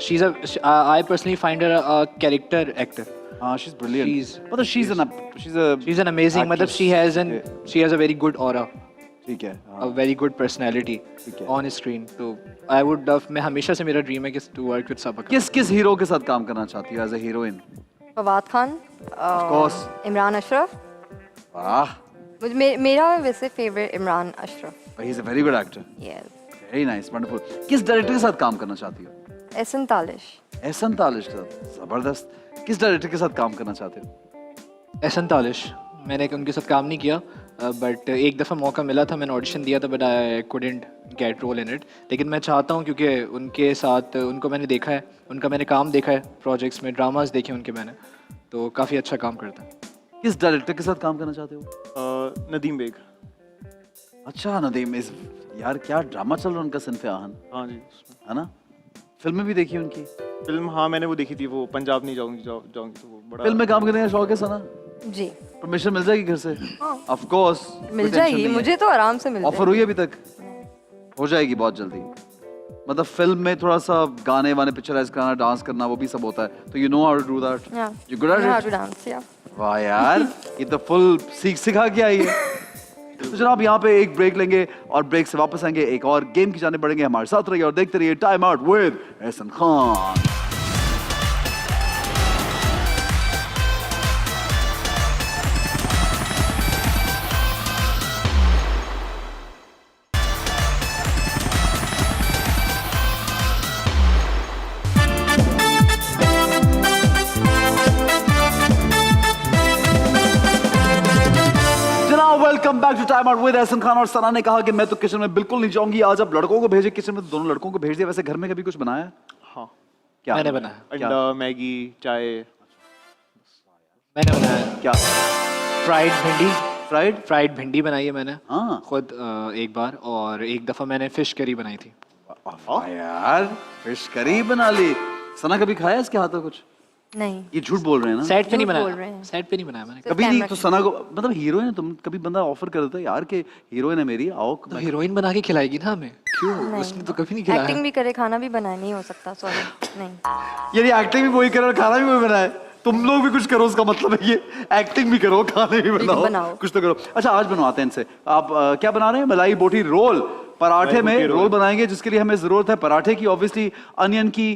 I personally find her a character actor. हाँ, she's brilliant. She's- मतलब she's an amazing. मतलब actress. she has a very good aura, ठीक है। a हाँ। very good personality ठीक है। on screen. तो I would love, मैं हमेशा से मेरा dream है कि to work with सबा कमर। किस किस हीरो के साथ काम करना चाहती हो as a heroine? Fawad Khan, course. Imran Ashraf. वाह, मेरा वैसे favourite Imran Ashraf. He is a very good actor. Yes. Very nice, wonderful. किस डायरेक्टर के साथ काम करना चाहती हो? एहसन तालिश। एहसन तालिश के साथ। जबरदस्त। किस डायरेक्टर के साथ काम करना चाहते हो? एहसन तालिश, मैंने उनके साथ काम नहीं किया, बट एक दफ़ा मौका मिला था, मैंने ऑडिशन दिया था, but I couldn't get role in it. लेकिन मैं चाहता हूँ क्योंकि उनके साथ उनको मैंने देखा है, उनका मैंने काम देखा है प्रोजेक्ट्स में, ड्रामास देखे उनके मैंने, तो काफ़ी अच्छा काम करता है। किस डायरेक्टर के साथ काम करना चाहते हो? नदीम बेग। अच्छा, नदीम इस यार क्या ड्रामा चल रहा है उनका सिनफे आहन, हाँ जी, उसमें है ना? फिल्में भी देखी उनकी? फिल्म, हाँ मैंने वो देखी थी, वो पंजाब नहीं जाऊंगी जाऊंगी, तो वो बड़ा फिल्म में काम करने का शौक है सना? जी परमिशन मिल जाएगी घर से? हाँ। ऑफ कोर्स मिल जाएगी, मुझे तो आराम से मिल ऑफर जाएगी। हुई अभी तक? हो जाएगी बहुत जल्दी। मतलब फिल्म में थोड़ा सा गाने वाने पिक्चराइज करना, डांस करना, वो भी सब होता है, तो you know how to do that? Yeah. You good You know how at to it? dance, yeah. वाह यार, ये तो फुल सिखा के आई है। तो जनाब यहाँ पे एक ब्रेक लेंगे और ब्रेक से वापस आएंगे, एक और गेम की जाने बढ़ेंगे। हमारे साथ रहिए और देखते रहिए time out with Ehsan Khan. Welcome back to time out with Ehsan Khan. और सना ने कहा कि मैं तो किचन में बिल्कुल नहीं जाऊंगी। आज आप लड़कों को भेजे किचन में, तो दोनों लड़कों को भेज दिया। वैसे घर में कभी कुछ बनाया? हाँ, क्या मैंने बनाया। अंडा, मैगी, चाय। मैंने बनाया क्या? फ्राइड भिंडी बनाई है मैंने हाँ। खुद एक बार, और एक दफ़ा मैंने फिश करी बनाई थी। वाह यार, फिश करी बना ली। सना कभी खाया इसके हाथों कुछ? नहीं, ये झूठ बोल रहे हैं ना? सेट पे नहीं झूठ बोल बनाया, रहे हैं। सेट पे नहीं बनाया मैंने। कभी नहीं? कैमरा तो सना को मतलब हीरोइन है तुम, कभी बंदा ऑफर कर देता है यार कि हीरोइन है मेरी, आओ। तो हीरोइन बना के खिलाएगी ना हमें, क्यों? उसने तो कभी नहीं खिलाया। एक्टिंग भी करे, खाना भी बनाए, नहीं हो सकता, सॉरी नहीं। यानी एक्टिंग भी वही करो और खाना भी वही बनाए। तुम लोग भी कुछ करो, उसका मतलब है ये एक्टिंग भी करो, खाने भी बनाओ, कुछ तो करो। अच्छा, आज बनवाते हैं इनसे। आप क्या बना रहे हैं? मलाई बोटी रोल। पराठे में रोल बनाएंगे, जिसके लिए हमें जरूरत है पराठे की, ऑब्वियसली अनियन की,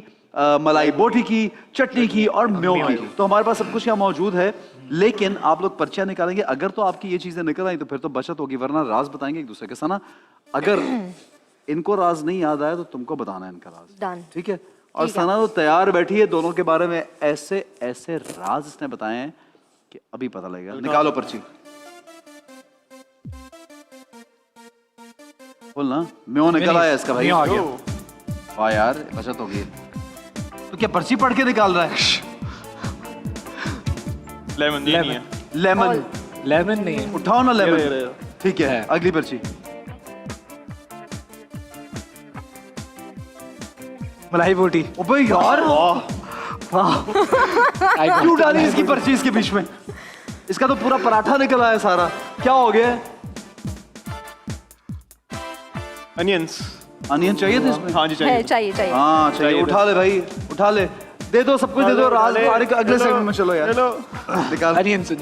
मलाई बोटी की, चटनी की और म्यो की। तो हमारे पास सब कुछ यहाँ मौजूद है, लेकिन आप लोग पर्चियां निकालेंगे। अगर तो आपकी ये चीजें निकल आई तो फिर तो बचत होगी, वरना राज बताएंगे एक दूसरे के। सना, अगर इनको राज नहीं याद आया तो तुमको बताना है इनका राज, Done. ठीक है? और ठीक है। सना तो तैयार बैठी है, दोनों के बारे में ऐसे ऐसे राज इसने बताए हैं कि अभी पता लगेगा। निकालो पर्ची। बोल ना, म्यो निकल आया इसका भाई। म्यो आ गया। वाह यार, बचत होगी। तो क्या पर्ची पढ़ के निकाल रहा है? लेमन, ये नहीं है। लेमन। लेमन नहीं है। उठाओ ना ये लेमन। रहे। ठीक है, है। अगली पर्ची। मलाई बोटी। ओबे यार, क्यों डाली इसकी पर्ची इसके बीच में? इसका तो पूरा पराठा निकल आया सारा। क्या हो गया? अनियंस। अनियन चाहिए था इसमें? हाँ जी, है, चाहिए। चाहिए चाहिए। हाँ चाहिए। चाहिए उठा ले भाई, उठा ले, दे दो सब कुछ, दे दो। राज ले, अगले ले लो, सेगमेंट में चलो यार। ले लो। निकाल। अनियंस।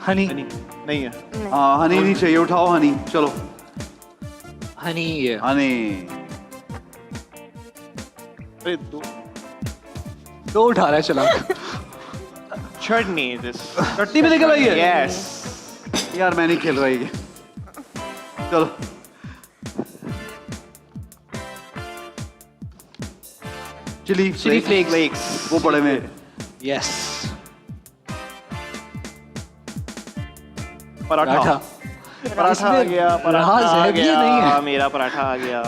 हनी। नहीं है। हाँ, हनी नहीं चाहिए, उठाओ हनी। चलो हनी ये हनी। पे दो दो उठा रहा है चला चटनी दिस चटनी में निकल आई है यस यार मैं नहीं खेल रहा ये चलो चिली चिली फ्लेक्स वो पड़े में यस पराठा पराठा आ गया पराठा राज आ है भी या गया नहीं है? मेरा पराठा आ गया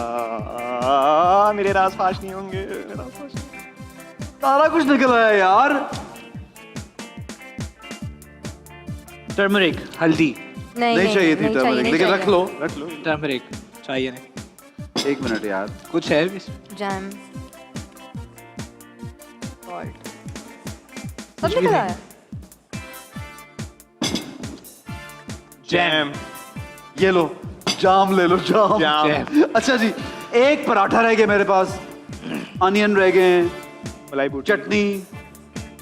मेरे राज फाश नहीं होंगे मेरे राज फाश नहीं। सारा कुछ निकल आया यार टर्मरिक हल्दी नहीं चाहिए थी टर्मरिक लेकिन रख लो रख लो टर्मरिक चाहिए नहीं 1 मिनट यार कुछ है भी जैम सॉल्ट सब निकल आया जैम ये लो जाम ले लो जाम जाम अच्छा जी एक पराठा रह गया मेरे पास अनियन रह गए हैं, मलाई बोटी चटनी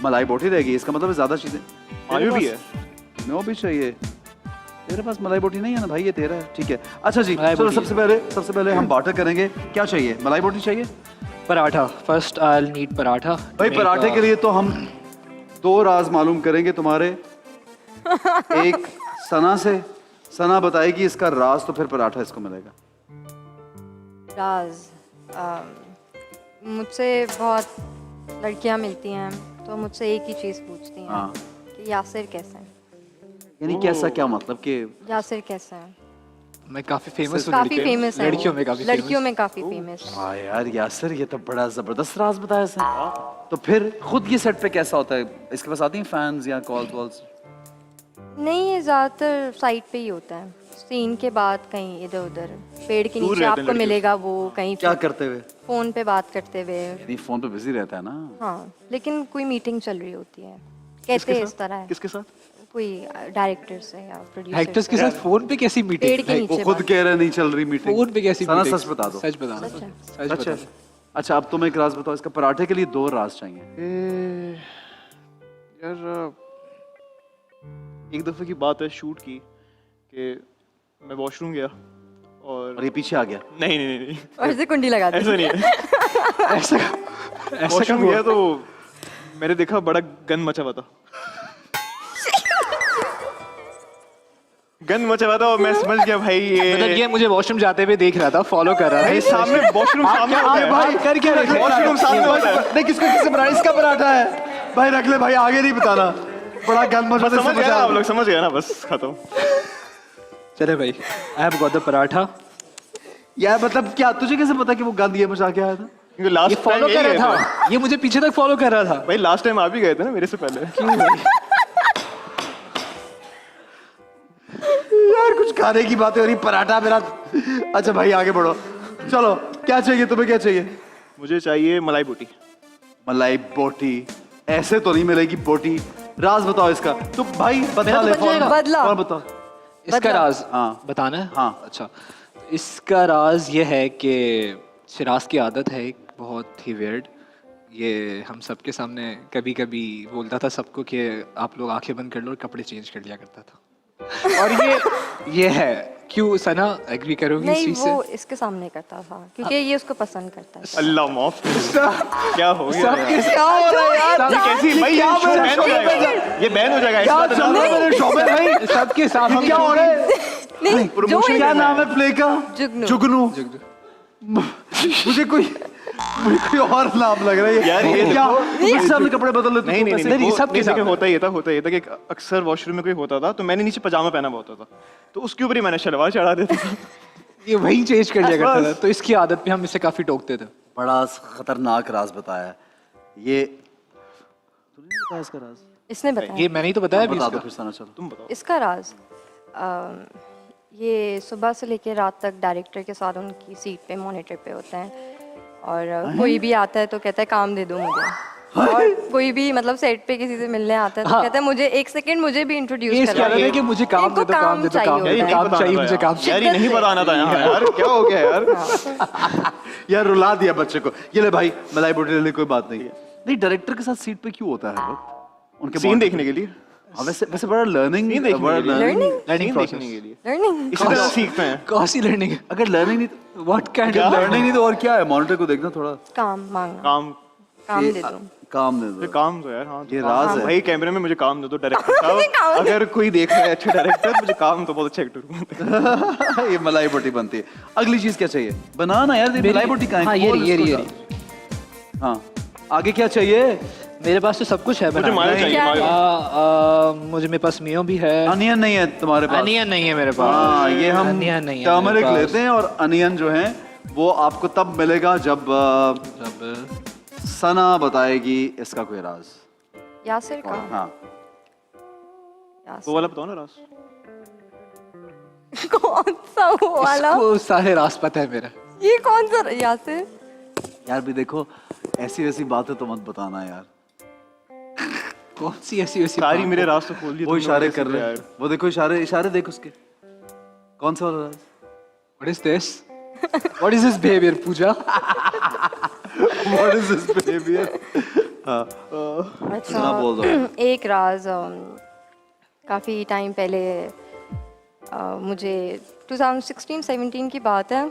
मलाई बोटी रह गई इसका मतलब है ज्यादा चीजें आलू भी है नो भी चाहिए तेरे पास मलाई बोटी नहीं है ना भाई ये तेरा है ठीक है अच्छा जी मलाई चलो बोटी सबसे पहले हम बाटर करेंगे क्या चाहिए मलाई बोटी चाहिए paratha first I will need paratha भाई पराठे के लिए तो हम 2 राज मालूम करेंगे तुम्हारे एक सना से सना बताएगी इसका राज तो फिर पराठा इसको मिलेगा राज मुझसे बहुत लड़कियां मिलती हैं तो मुझसे एक ही चीज़ पूछती हैं हाँ कि यासिर कैसे हैं यानी कैसा क्या मतलब कि यासिर कैसे हैं मैं काफी फेमस हूँ काफी फेमस है लड़कियों में काफी लड़कियों में काफी फेमस है हाँ यार यासर ये तो बड़ा जबरदस्त राज बताया इसने तो फिर खुद ये सेट पे कैसा होता है इसके पास आती हैं फैंस या कॉल्स वॉल्स नहीं ये ज़्यादातर साइट पे ही होता है सीन के बाद कहीं इधर उधर पेड़ के दूर नीचे रहते हैं आपको लड़के। मिलेगा वो कहीं क्या करते हुए फोन पे बात करते हुए नहीं फोन पे बिजी रहता है ना हाँ लेकिन कोई मीटिंग चल रही होती है कहते हैं इस तरह है किसके साथ कोई डायरेक्टर से या प्रोड्यूसर एक्टर्स के साथ फोन पे कैसी पेड़ मीटिंग के वो नीचे खुद बात। कह रहे नहीं चल रही मीटिंग फोन पे कैसी सना meeting? सच बता दो सच बता दो सच है। सच अच्छा बता दो अच्छा अब तुम एक राज बताओ इसका पराठे के लिए 2 राज चाहिए यार एक दफे की बात है शूट की कि मैं वॉशरूम गया और और ये पीछे आ गया नहीं नहीं नहीं, नहीं और से कुंडी लगा दी ऐसा नहीं है ऐसा ऐसा वॉशरूम क्यों गया तो मैंने देखा बड़ा गंद मचा हुआ था गंद मचा हुआ था और मैं समझ गया भाई मतलब ये ये मुझे वॉशरूम जाते हुए देख रहा था फॉलो कर रहा भाई था सामने वॉशरूम सामने होता है भाई कर क्या रहे थे? वॉशरूम सामने होता है नहीं किसको पराठा इसका पराठा है भाई रख ले भाई आगे नहीं बताना बड़ा गंद मचा बस समझ गया ना आप लोग समझ गए ना बस खत्म चले भाई I have got the paratha यार मतलब क्या तुझे कैसे पता कि वो गंद ये मचा के आया था क्योंकि ये लास्ट फॉलो कर रहा था ये मुझे पीछे तक फॉलो कर रहा था भाई लास्ट टाइम आप ही गए थे ना मेरे से पहले यार कुछ खाने की बातें हो रही पराठा मेरा अच्छा भाई आगे बढ़ो चलो क्या चाहिए तुम्हें क्या चाहिए मुझे चाहिए मलाई बोटी मलाई बोटी ऐसे तो नहीं मिलेगी बोटी राज बताओ इसका तो भाई बता मेरा तो ले बन जाएगा। बदला। कौन बताओ इसका बदला। राज हाँ। बताना है हाँ। अच्छा इसका राज ये है कि शिराज की आदत है एक बहुत ही वियर्ड ये हम सबके सामने कभी कभी बोलता था सबको कि आप लोग आंखें बंद कर लो और कपड़े चेंज कर लिया करता था और ये है क्यों सना एग्री करोगी इस नहीं चीज से वो इसके सामने करता था क्योंकि ये उसको पसंद करता है अल्लाह माफ क्या हो गया यार? क्या हो रहा है यार ये कैसी भाई ये क्या शो मेरे बैन हो शो में जाएगा ये बैन हो जाएगा क्या इसका चल रहा है मेरे शो में भाई सबके सामने क्या हो रहा है नहीं जो क्या नाम है प्ले का जुगनू। जुगनू मुझे कोई और नाम लग रहा है यार, ये क्या इससे हमने कपड़े बदल लेते नहीं नहीं कैसे? नहीं सबके सबके सामने। होता ये था कि अक्सर वॉशरूम में कोई होता था तो मैंने नीचे पजामा पहना हुआ होता था तो उसके ऊपर ही मैंने शलवार चढ़ा देता था ये वही चेंज कर लिया करता था बस। तो इसकी आदत पे हम इसे काफी टोकते थे बड़ा खतरनाक राज बताया ये तूने नहीं बताया इसका राज इसने बताया ये मैंने ही तो बताया अभी बता दो इसका फिर सना चलो तुम बताओ इसका राज ये सुबह से लेकर रात तक डायरेक्टर के साथ उनकी सीट पे मॉनिटर पे होते हैं और कोई भी आता है तो कहता है काम दे दो मुझे और कोई भी मतलब सेट पे किसी से मिलने आता है तो हाँ। कहता है मुझे 1 सेकंड मुझे भी ये इंट्रोड्यूस इसकी करो आदत है कि मुझे काम इनको दे दो काम दे दो काम चाहिए दे होता दो है। काम चाहिए मुझे काम यार ये नहीं बताना था यहाँ यार क्या हो गया यार यार रुला दिया बच्चे को ये ले भाई मलाई बोटी ले ले कोई बात नहीं नहीं डायरेक्टर के साथ सीट पे क्यों होता है हर वक्त उनके सीन देखने के लिए हाँ, वैसे बड़ा लर्निंग नहीं देखने के लिए। लर्निंग लर्निंग देखने प्रोसेस के लिए लर्निंग इसी तरह सीखते हैं। कौन सी लर्निंग है अगर लर्निंग नहीं व्हाट काइंड अगर ऑफ लर्निंग नहीं तो और क्या है? मॉनिटर को देखना थोड़ा काम मांगना काम काम ये- दे दो काम दे ये दो। काम तो यार हाँ ये तो राज है। भाई कैमरे में मुझे काम दे दो डायरेक्टर साहब। अगर कोई देख रहा है अच्छा डायरेक्टर मुझे काम तो बहुत अच्छा एक्टर ये मलाई बोटी बनती है। अगली चीज क्या चाहिए? बनाना यार, ये मलाई बोटी कहाँ है? हाँ ये खोल ये इसको। हाँ, आगे क्या चाहिए? मेरे पास तो सब कुछ है मुझे बनाने माया के। चाहिए क्या माया। मुझे मेरे पास मियो भी है अनियन नहीं है तुम्हारे पास? अनियन नहीं है मेरे पास हाँ, ये हम अनियन नहीं है टर्मरिक मेरे पास। लेते हैं और अनियन जो है वो आपको तब मिलेगा जब जब सना बताएगी इसका कोई राज। यासिर का हाँ, वो यासिर वाला बताओ ना राज। कौन सा वो वाला इसको सारे राज पता है मेरा ये कौन सा यासिर यार भी देखो ऐसी वैसी बातें तो मत बताना यार। कौन सी ऐसी वैसी सारी बात? मेरे राज तो खोल दिए वो तुमने, इशारे कैसे कर रहे यार? हैं, वो देखो इशारे इशारे देख उसके। कौन सा वाला राज? What is this? What is this behavior, Puja? What is this behavior? हाँ, अच्छा सुना बोल दो। एक राज काफ़ी टाइम पहले मुझे 2016-17 की बात है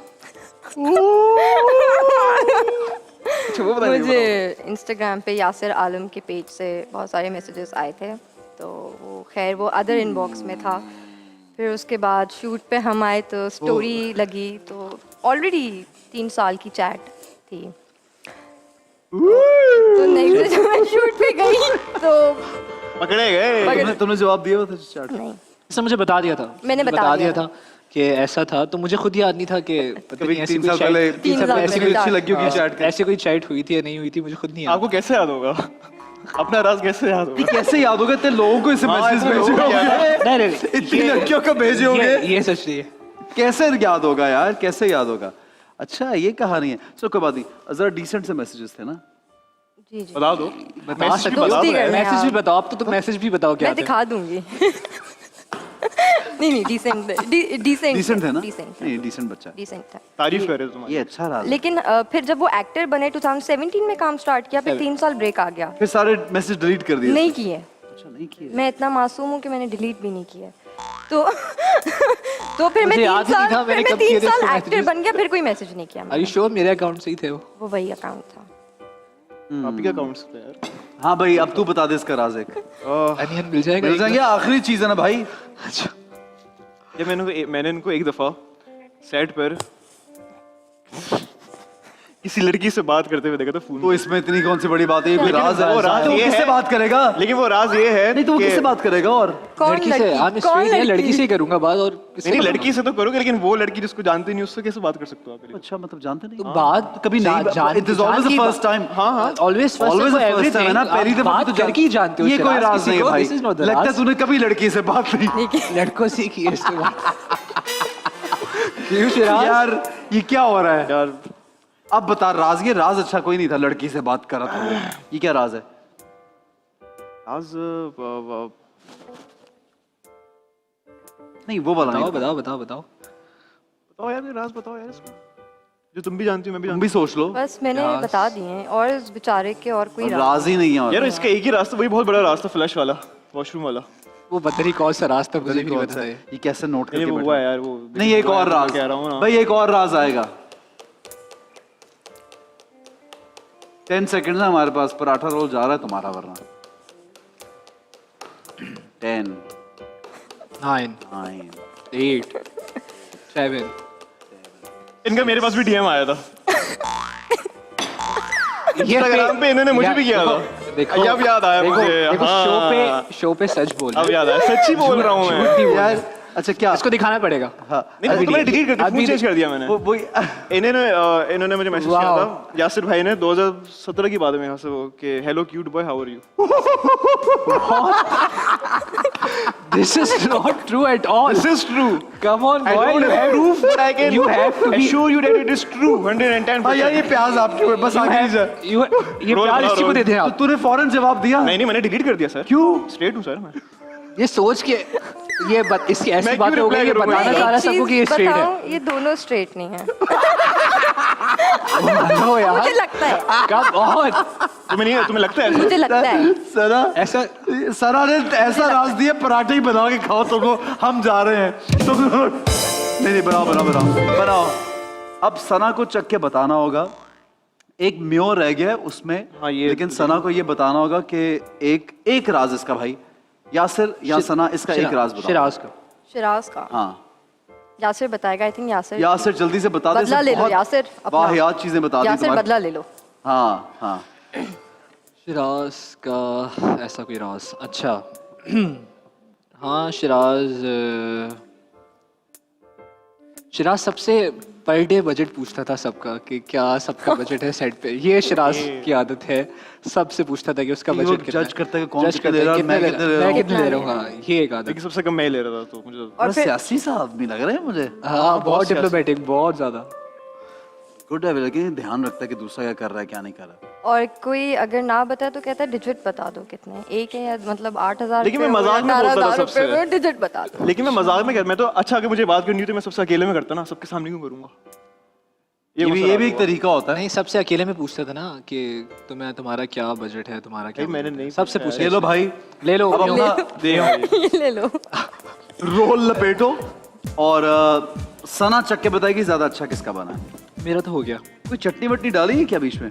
मुझे इंस्टाग्राम पे यासिर आलम के पेज से बहुत सारे मैसेजेस आए थे तो वो खैर वो अदर इनबॉक्स में था। फिर उसके बाद शूट पे हम आए तो स्टोरी लगी तो ऑलरेडी 3 साल की चैट थी। तो नेक्स्ट जब मैं शूट पे गई तो पकड़े गए। तुमने जवाब दिया था चार्ट? नहीं इसने मुझे बता दिया था मैंने मुझे बता दिया था कि ऐसा था तो मुझे खुद याद नहीं था कि पता कभी नहीं ऐसी 3 कोई साल पहले chat- 3 साल ऐसी पहले कोई अच्छी लगी होगी हाँ, चैट ऐसे कोई चैट हुई थी या नहीं हुई थी मुझे खुद नहीं याद आपको कैसे याद होगा? अपना राज कैसे याद होगा? कैसे याद होगा? इतने लोगों को इसे हाँ, मैसेज इतने भेजे लोगों को याद होंगे, नहीं नहीं इतनी लड़कियों को भेजे होंगे, ये सच नहीं है कैसे याद होगा यार? कैसे याद होगा? अच्छा ये कहानी है। चलो कोई बात नहीं, जरा डिसेंट से मैसेजेस थे ना? जी जी बता दो। बता मैसेज सकते भी बता दोस्ती दो यार। करना है। मैसेज भी बताओ अब तो तुम मैसेज भी बताओ क्या मैं थे दिखा दूंगी नहीं डिसेंट डिसेंट है ना? डिसेंट नहीं डिसेंट बच्चा है। डिसेंट था तारीफ कर रहे हो तुम्हारी। ये अच्छा रहा। लेकिन फिर जब वो एक्टर बने 2017 में काम स्टार्ट किया फिर 3 साल ब्रेक आ गया फिर सारे मैसेज डिलीट कर दिए? नहीं किए। अच्छा नहीं किए। मैं इतना मासूम हूँ कि मैंने डिलीट भी नहीं किया तो तो फिर मैं मुझे 3 याद ही नहीं साल था मैंने फिर कब मैं किए 3 थे साल इसके एक्टर messages। बन गया फिर कोई मैसेज नहीं किया आर मैंने। यू श्योर मेरे अकाउंट से ही थे वो वो वही अकाउंट था। आप ही का अकाउंट पे यार। हाँ भाई अब तू बता दे इसका राज एक। अनियन मिल जाएगा मिल एक जाएंगे, आखिरी चीज है ना भाई। अच्छा ये मैंने इनको एक दफा सेट पर किसी लड़की से बात करते हुए देखा था फोन। तो इसमें इतनी कौन सी बड़ी बात है? ये कोई लेकिन राज है? वो राज तो वो ये किससे है- बात करेगा? लेकिन वो राज ये है नहीं तो वो कि- किससे बात करेगा? और कौन लड़की से आई एम कौन स्ट्रेट लड़की से ही करूंगा बात और किससे नहीं करूंगा? लड़की से तो करोगे लेकिन वो लड़की जिसको जानते नहीं उससे कैसे बात कर सकते हो आप? अच्छा मतलब जानते नहीं? तो बात कभी नहीं, it is always the first time. हाँ हाँ always Always the first time है ना, पहली दफा बात तो जान- करके ही जानते हो ये उससे कोई राज किसी नहीं है को, भाई। this is not the लगता है राज। तूने कभी लड़की से बात नहीं। लड़कों से की है इससे बात क्यों शिराज? यार ये क्या हो रहा है? यार अब बता राज। ये राज अच्छा कोई नहीं था, लड़की से बात कर रहा था वो। ये क्या राज है? राज नहीं वो वाला बताओ नहीं। बताओ बताओ बताओ बताओ यार राज बताओ यार इसको जो तुम भी जानती हो मैं भी तुम जानती भी सोच लो। बस मैंने यार। बता दिए हैं और इस बेचारे के और कोई राज राज ही नहीं है हूँ। और। यार इसका एक ही रास्ता वही बहुत बड़ा रास्ता फ्लैश वाला वॉशरूम वाला। वो पता नहीं कौन सा रास्ता मुझे भी नहीं कौन पता सा है है? ये कैसे नोट नहीं करके वो बैठा हुआ है? है यार वो नहीं एक और राज कह रहा हूँ ना भाई, एक और राज आएगा। 10 सेकंड है हमारे पास, पराठा रोल जा रहा है तुम्हारा वरना। 10 9 9 8 7 इनका मेरे पास भी डीएम आया था ये इंस्टाग्राम पे इन्होंने मुझे भी किया था। देखो अब याद आया देखो, मुझे, देखो हाँ। शो पे सच बोल अब याद आया सच्ची बोल रहा हूँ मैं। यार अच्छा क्या? इसको दिखाना पड़ेगा हाँ नहीं वो तो मैंने डिलीट कर दिया फोन चेंज कर दिया मैंने। वो इन्होंने मुझे मैसेज किया Wow. था यासिर भाई ने 2017 की बात है मेरे ख्याल से वो कि hello cute boy how are you. This is not true at all this is true come on I boy don't have proof but I can you have to be- assure you that it is true 110%। हाँ यार ये प्याज आपके ऊपर बस आगे नहीं जा। ये रोल प्यार बनाओ, इसी को रोल। देते हैं तो आप तूने फौरन जवाब दिया? नहीं मैंने डिलीट कर दिया सर। क्यों? स्ट्रेट हूँ सर मैं। ये सोच के इसकी ऐसी मैं बातें क्यों हो गई reply ये करूंगा? बताना मैं चाह रहा एक सबको कि ये चीज स्ट्रेट है बताऊं ये दोनों स्ट्रेट नहीं है नो यार मुझे लगता है कम ऑन तुम्हें लगता है मुझे लगता है सना ऐसा सना ने ऐसा राज दिया पराठे ही बना के खाओ तुमको हम जा रहे हैं तुम नहीं बनाओ अब सना को चख के बताना होगा एक म्योर रह गया है उसमें हाँ, ये लेकिन सना को ये बताना होगा कि एक राज इसका भाई यासिर या सना इसका एक राज बताओ शिराज का शिराज का हाँ यासिर बताएगा आई थिंक यासिर यासिर जल्दी से बता दे बदला ले लो यासिर अपना। वाहियात चीजें बता दी यासिर तुम्हारी बदला ले लो हाँ हाँ शिराज का ऐसा कोई राज अच्छा हाँ शिराज सबसे पर डे बजट पूछता था सबका कि क्या सबका बजट है सेट पे। ये शिराज की आदत है, सबसे पूछता था कि उसका कि वो बजट कितना जज करता है कि कौन जज कितना करता दे रहा है है, मैं कितना दे रहा मैं हूँ। कितने दे रहा हूँ। हाँ, ये एक आदत। लेकिन सबसे कम मैं ही ले रहा था तो मुझे और बड़ा फिर सियासी सा आदमी लग रहा है मुझे हाँ बहुत डिप्लोमेटिक, बहुत ज्यादा। गुड है लेकिन ध्यान रखता है कि दूसरा क्या कर रहा है क्या नहीं कर रहा है। और कोई अगर ना बताए तो कहता है डिजिट बता दो कितने एक है या मतलब 8,000 लेकिन मैं मजाक में बोलता था सबसे। डिजिट बता दो। लेकिन मैं मजाक में मैं तो अच्छा अगर मुझे बात करनी हो तो मैं सबसे अकेले में करता ना, सबके सामने क्यों करूंगा। ये भी एक तरीका होता है। नहीं, सबसे अकेले में पूछता था ना कि तुम्हारा क्या बजट है, तुम्हारा क्या मैंने budget है। नहीं सबसे पूछा। ले लो भाई ले लो अब अपना ये ले लो। रोल लपेटो और सना चख के बताएगी ज्यादा अच्छा किसका बना है। मेरा तो हो गया। कोई चटनी वटनी डाली है क्या बीच में?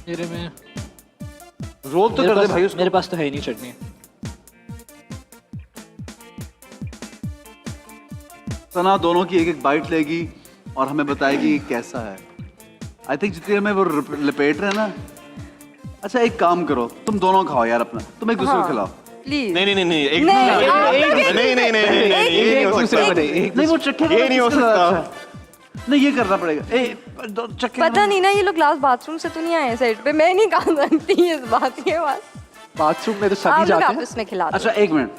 मेरे में रोल तो कर दे भाई उसको। मेरे पास तो है ही नहीं चटनी। सना दोनों की एक एक बाइट लेगी और हमें बताएगी कैसा है। आई थिंक जितनी देर में वो लपेट रहे हैं ना। अच्छा एक काम करो, तुम दोनों खाओ यार अपना, तुम एक दूसरे को खिलाओ। प्लीज नहीं नहीं, नहीं हो सकता। नहीं वो चक्के ये नहीं हो सकता। नहीं ये करना पड़ेगा। चक्के पता नहीं ना ये लोग लास्ट बाथरूम से तो नहीं आए साइड पे, मैं नहीं खा सकती इस बात के बाद। बाथरूम में तो सभी आप लोग जाते हैं। आपस में खिला दो। अच्छा एक मिनट,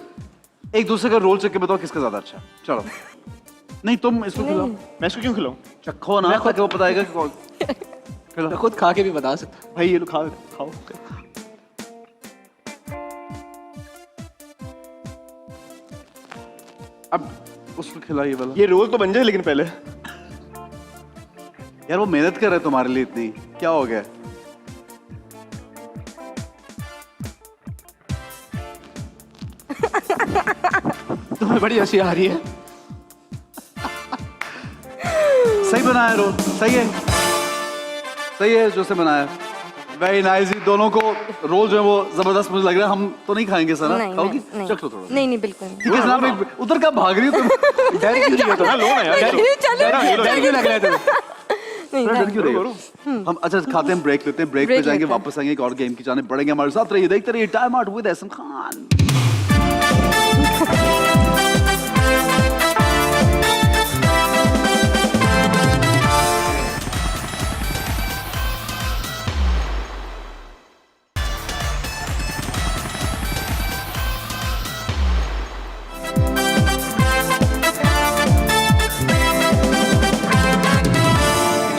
एक दूसरे का रोल चख के बताओ किसका ज्यादा अच्छा है। चलो नहीं तुम इसको खिलाओ, मैं इसको क्यों खिलाऊं? चखो ना ताकि वो बताएगा कि कौन। मैं खुद खा के भी बता सकता भाई ये लो खाओ खाओ। अब उसको खिलाइए वाला। ये रोल तो बन जाए लेकिन पहले। यार वो मेहनत कर रहे हैं तुम्हारे लिए इतनी, क्या हो गया? तुम्हें बड़ी हंसी आ रही है। सही बनाया रोल, सही है जो से बनाया। Very nice. दोनों को रोल जो है वो जबरदस्त मुझे लग रहा है। हम तो नहीं खाएंगे सर, नहीं, खाओगी? नहीं, चख लो थोड़ा। नहीं नहीं बिल्कुल नहीं। ठीक है जनाब, एक उधर का भाग रही हो तुम। डर क्यों रही हो? तो ना लो ना यार। डर क्यों लग रहा है तुम्हें? थोड़ा डर क्यों रही हो? हम अच्छा खाते हैं, ब्रेक लेते हैं, ब्रेक पे Break जाएंगे, लेते हैं। वापस आएंगे, एक और गेम की जाने पड़ेंगे। हमारे साथ रहिए, देखते रहिए time out with Ehsan Khan.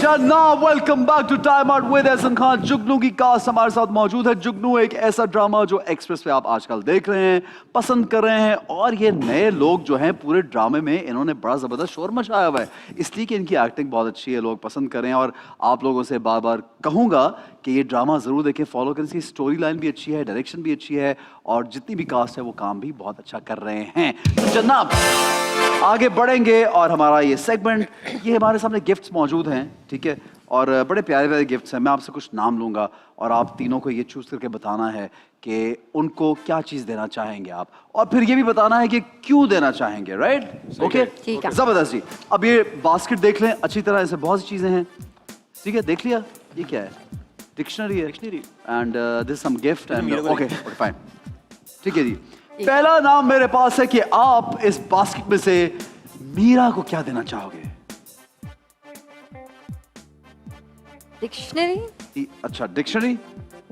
जनाब welcome back to time out with Ehsan Khan. Jugnu की कास्ट हमारे साथ मौजूद है। जुगनू एक ऐसा ड्रामा जो एक्सप्रेस पे आप आजकल देख रहे हैं, पसंद कर रहे हैं, और ये नए लोग जो हैं पूरे ड्रामे में इन्होंने बड़ा जबरदस्त शोर मचाया हुआ है, इसलिए कि इनकी एक्टिंग बहुत अच्छी है, लोग पसंद कर रहे हैं। और आप लोगों से बार बार कहूंगा कि ये ड्रामा जरूर देखें, फॉलो करें। इसकी स्टोरी लाइन भी अच्छी है, डायरेक्शन भी अच्छी है, और जितनी भी कास्ट है वो काम भी बहुत अच्छा कर रहे हैं। तो जनाब आगे बढ़ेंगे और हमारा ये सेगमेंट, ये हमारे सामने गिफ्ट्स मौजूद हैं, ठीक है, और बड़े प्यारे प्यारे गिफ्ट्स हैं। मैं आपसे कुछ नाम लूंगा और आप तीनों को ये चूज करके बताना है कि उनको क्या चीज देना चाहेंगे आप, और फिर ये भी बताना है कि क्यों देना चाहेंगे। राइट? ओके, ठीक है। जबरदस्त जी। अब ये बास्केट देख लें अच्छी तरह, ऐसे बहुत सी चीजें हैं, ठीक है, देख लिया। ये क्या है? डिक्शनरी है, and this some gift and okay fine, ठीक है जी। पहला नाम मेरे पास है कि आप इस बास्केट में से मीरा को क्या देना चाहोगे? डिक्शनरी। अच्छा डिक्शनरी,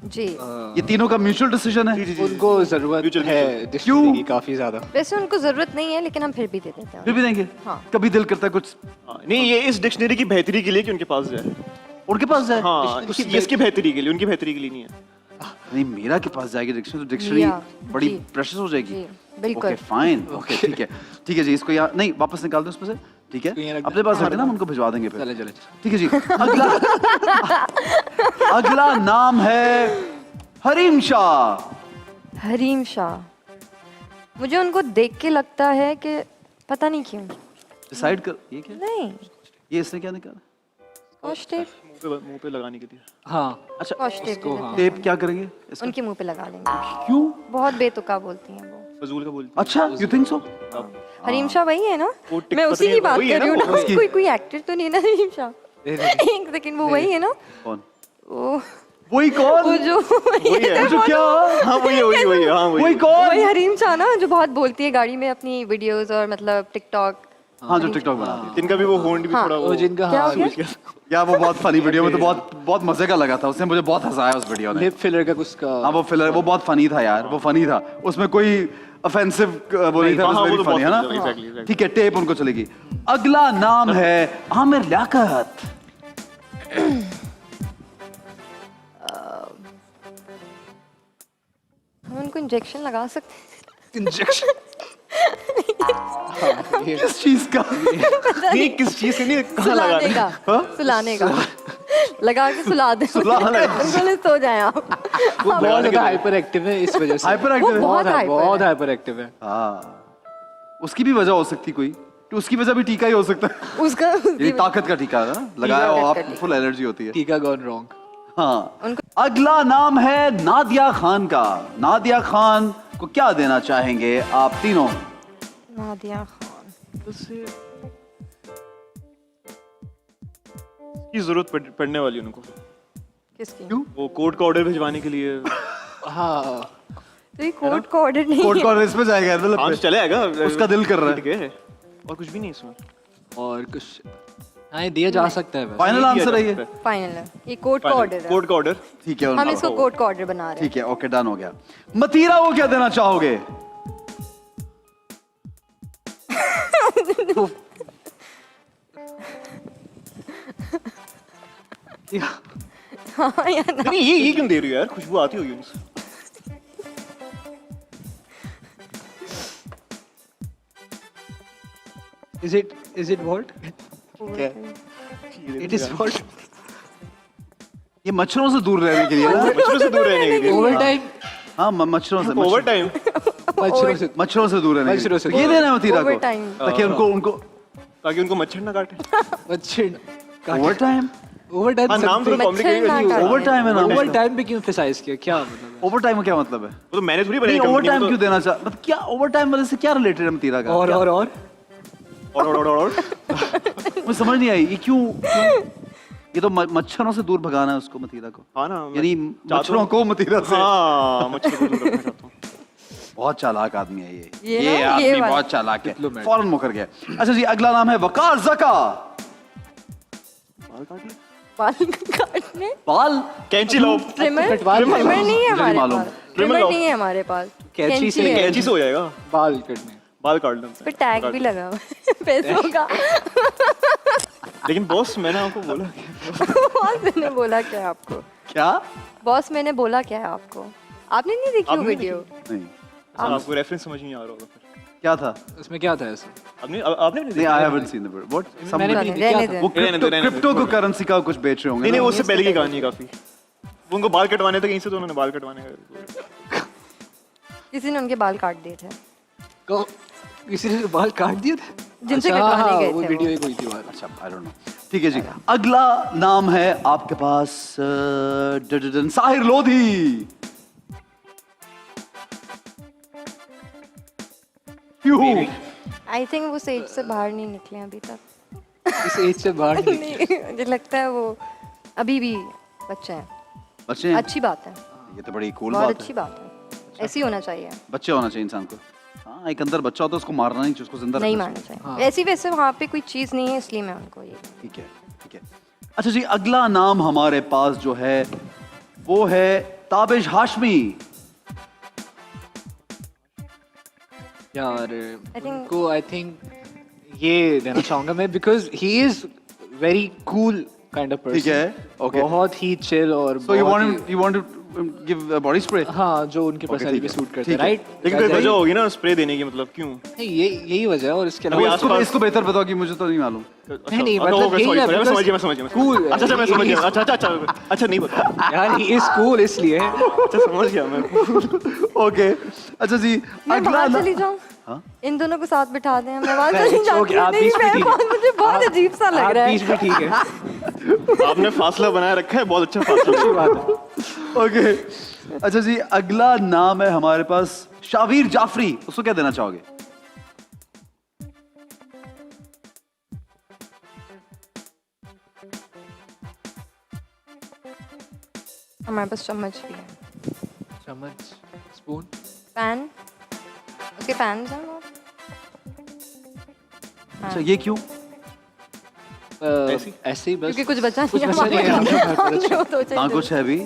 जी ये तीनों का म्यूचुअल डिसीजन है। उनको जरूरत है डिक्शनरी की काफी ज्यादा। वैसे उनको जरूरत नहीं है लेकिन हम फिर भी दे देते हैं। फिर भी देंगे? हाँ। कभी दिल करता है कुछ नहीं ये इस डिक्शनरी की बेहतरी के लिए कि उनके पास जाए। उनके पास जाए? हाँ इसकी बेहतरी के लिए, उनकी बेहतरी के लिए नहीं है। नहीं मीरा के पास जाएगी डिक्शनरी, तो डिक्शनरी मीरा, बड़ी जी। प्रेशियस हो जाएगी। जी, बिल्कुल। ओके फाइन, ओके ठीक है जी। इसको यहाँ नहीं वापस निकाल दो उसमें से। ठीक है, इसको यहाँ रख अपने पास रखना, हम उनको भिजवा देंगे फिर। चले चले ठीक है जी। अगला अगला नाम है हरीम शाह। हरीम शाह, मुझे उनको देख के लगता है कि पता नहीं क्यों। डिसाइड कर, ये क्या, नहीं, ये इसने क्या निकाला? स्कॉच टेप, मुंह पे लगाने के लिए। हाँ अच्छा, स्कॉच टेप उसको, हाँ। टेप क्या करेंगे इसका? उनके मुंह पे लगा लेंगे। क्यों? बहुत बेतुका बोलती हैं वो। फजूल का बोलती अच्छा, you think so? Hareem Shah वही है ना? वो टिक मैं उसी की बात वही है कर रही हूँ ना, ना। कोई कोई एक्टर तो नहीं ना हरीम शाह? एक सेकंड, वो वही है ना? कौन? वो वही कौन? वो जो वो जो क्या? हाँ वही है, हाँ वही वही कौन? वही हरीम शाह ना, जो बहुत बोलती है गाड़ी में अपनी वीडियोस और मतलब टिकटॉक। हाँ, जो टिकटॉक बनाती है। जिनका भी वो होंड भी थोड़ा वो वो जिनका क्या हो हाँ गया? या वो बहुत फनी वीडियो में तो बहुत मजे का लगा था, उसने मुझे बहुत हंसाया उस वीडियो ने। लिप फिलर का कुछ का हाँ, वो फिलर, वो बहुत फनी था यार, वो फनी था, उसमें कोई ऑफेंसिव वो नहीं था, हाँ, वेरी वो तो फनी है बहुत ना। exactly. ठीक है, टेप उनको चलेगी। अगला नाम है आमिर लियाकत। हम उनको इंजेक्शन लगा सकते हैं। इंजेक्शन किस चीज का? नहीं किस चीज से नहीं, कहाँ लगा सुलाने का, सुलाने का लगा के सुला दे, सुलाने का। बिल्कुल सो जाए आप। वो बहुत ज्यादा हाइपर एक्टिव है इस वजह से। Hyperactive है? बहुत hyper बहुत है। हाइपर एक्टिव है। हाँ, उसकी भी वजह हो सकती कोई, तो उसकी वजह भी टीका ही हो सकता है। उसका ये ताकत का टीका है ना, लगाया हो ताकत आप, का टीका। फुल एनर्जी होती है। टीका गॉन रॉन्ग। हाँ, अगला नाम है नादिया खान का। नादिया खान को क्या देना चाहेंगे आप तीनों? नादिया खान, की जरूरत पड़ने वाली उनको, किसकी? वो कोर्ट का ऑर्डर भिजवाने के लिए। हाँ तो ये कोर्ट का ऑर्डर नहीं कोर्ट है। कॉर्नर पे जाएगा हाँ मतलब तो चलेगा, उसका दिल कर रहा है। ठीक है, और कुछ भी नहीं इसमें। और कुछ हाँ ये दिया जा सकता है वैसे। फाइनल आंसर है ये? फाइनल है, ये कोर्ट का ऑर्डर है। कोर्ट का ऑर्डर। ठीक है, हम उनका- इसको कोर्ट का ऑर्डर बना रहे हैं। ठीक है, ओके, डन हो गया। मतीरा को क्या देना चाहोगे? हाँ या ना? नहीं ये क्यों दे रही हो यार, खुशबू आती होगी उनसे। Is it what? It is what? ये मच्छरों से दूर रहने के लिए ना? बच्चों से दूर रहने के लिए। ओवर टाइम हाँ, मच्छरों से ओवर टाइम। मच्छरों से मच्छरों से दूर रहने के मच्छरों लिए। से तो ये देना है मतीरा को, Overtime। ताकि उनको ताकि उनको मच्छर ना काटे। मच्छर ओवर टाइम। ओवर टाइम हाँ नाम थोड़ा मच्छर कॉम्प्लिकेटेड ना है। काटे। ओवर टाइम है ना? ओवर टाइम पे क्यों emphasize किया, क्या मतलब ओवर टाइम का क्या मतलब है? वो तो मैंने थोड़ी नहीं, बनाई ओवर कंपनी टाइम में क्यों तो। देना चाह, मतलब क्या ओवर टाइम वाले से क्या रिलेटेड है मतीरा का? और क्या? और मुझे समझ नहीं आई ये क्यों? ये तो मच्छरों से दूर भगाना है उसको, मतीरा को। हाँ ना, मैं यानी चाहता मच्छरों हूँ- को मतीरा से। हाँ मच्छर को दूर रखना चाहता हूँ। बहुत चालाक आदमी है ये ये ना, ये आदमी वाला। बहुत चालाक है, Diplomat। फौरन मुकर गया। अच्छा जी, अगला नाम है वकार जका। बाल काट ले। बाल काटने, बाल कैंची लो। ट्रिमर, कटवा लो। ट्रिमर नहीं है मुझे हमारे नहीं मालूम। पास। ट्रिमर लो। नहीं है हमारे पास। कैंची से- है। कैंची से हो जाएगा, बाल कटने। बाल काट लेते इस पे हैं। टैग भी लगा हुआ है पैसों का। लेकिन बॉस मैंने आपको बोला बॉस मैंने बोला क्या है आपको? क्या? बॉस मैंने बोला क्या है आपको? आपने नहीं देखी वो आपने नहीं वीडियो? नहीं, आपको रेफरेंस समझ नहीं आ रहा होगा फिर। क्या था? उसमें क्या था ऐसा? आपने नहीं नहीं, देखा? I haven't seen the video. What? मैंने भी रहने नहीं देखा दे। था। वो रहने दो, रहने दो, क्रिप्टो को छोड़ो। करेंसी का कुछ बेच रहे होंगे नहीं नहीं, ना? वो उससे पहले की कहानी है काफी। वो उनको बाल कटवाने थे कहीं से, तो उन्होंने बाल कटवाने का। किसी ने उनके बाल काट दिए थे, किसी ने बाल काट दिए थे? जिनसे अच्छा, कटवाने हाँ, गए वो थे वीडियो वो। ही कोई थी बाहर। अच्छा, आई डोंट नो। ठीक है जी, अगला नाम है आपके पास साहिर लोधी। क्यों? आई थिंक वो स्टेज से बाहर नहीं निकले अभी तक। इस एज से बाहर नहीं नहीं, मुझे लगता है वो अभी भी बच्चे हैं। बच्चे हैं? अच्छी बात है, ये तो बड़ी कूल बहुत बात अच्छी है। बात है। ऐसी होना चाहिए, बच्चे होना चाहिए इंसान को। हाँ, एक अंदर बच्चा होता है, उसको मारना नहीं चाहिए, उसको जिंदा नहीं रखना मारना चाहिए। चाहिए। ऐसी वैसे वहाँ पे कोई चीज़ नहीं है, इसलिए मैं उनको ये ठीक है, ठीक है। अच्छा जी, अगला नाम हमारे पास जो है वो है ताबिश हाशमी। यार think- उनको आई थिंक ये देना चाहूंगा मैं, because he is very cool kind of person. ठीक है, okay. बहुत ही चिल और So you बहुत want him, he- you want give body spray? हाँ, जो उनके पर्सनैलिटी पे ठीक है। सूट करता है, ठीक है। राइट? लेकिन कोई वजह होगी ना स्प्रे देने की, मतलब क्यों? नहीं, यही वजह है, और इसके अभी अलावा आसपास- इसको बेहतर बताओ कि मुझे तो नहीं मालूम। नहीं, अच्छा, मतलब okay, यही sorry, है, sorry, मैं because- समझ गया, मैं समझ गया। Cool। अच्छा, मैं समझ गया। अच्छा, नहीं पता। यार, ये स्कूल इसलिए है। अच्छा, समझ गया मैं। ओके, अच्छा जी, मैं अगला बाहर ना- चली जाऊँ? हाँ? इन दोनों को साथ बिठा दें, मैं वहाँ नहीं, चली जाती okay, हूँ। आप नहीं, बीच में मैं ठीक है। मुझे बहुत आप- अजीब सा लग आप रहा है। बीच में ठीक है। आपने फासला बनाए रखा है, बहुत अच्छा फासला। अच्छी बात है। ओके, अच्छा जी, अगला नाम है हमारे पास शावीर जाफरी। उसको क्या देना चाहोगे? हमारे पास चम्मच भी है, चम्मच, स्पून। पैन, उसके पैन हैं वो? अच्छा, ये क्यों? ऐसे ही बस। क्योंकि कुछ बचा कुछ नहीं बचा नहीं है, हमारे आपके पास। पास। तो चाहिए। हाँ, कुछ है भी।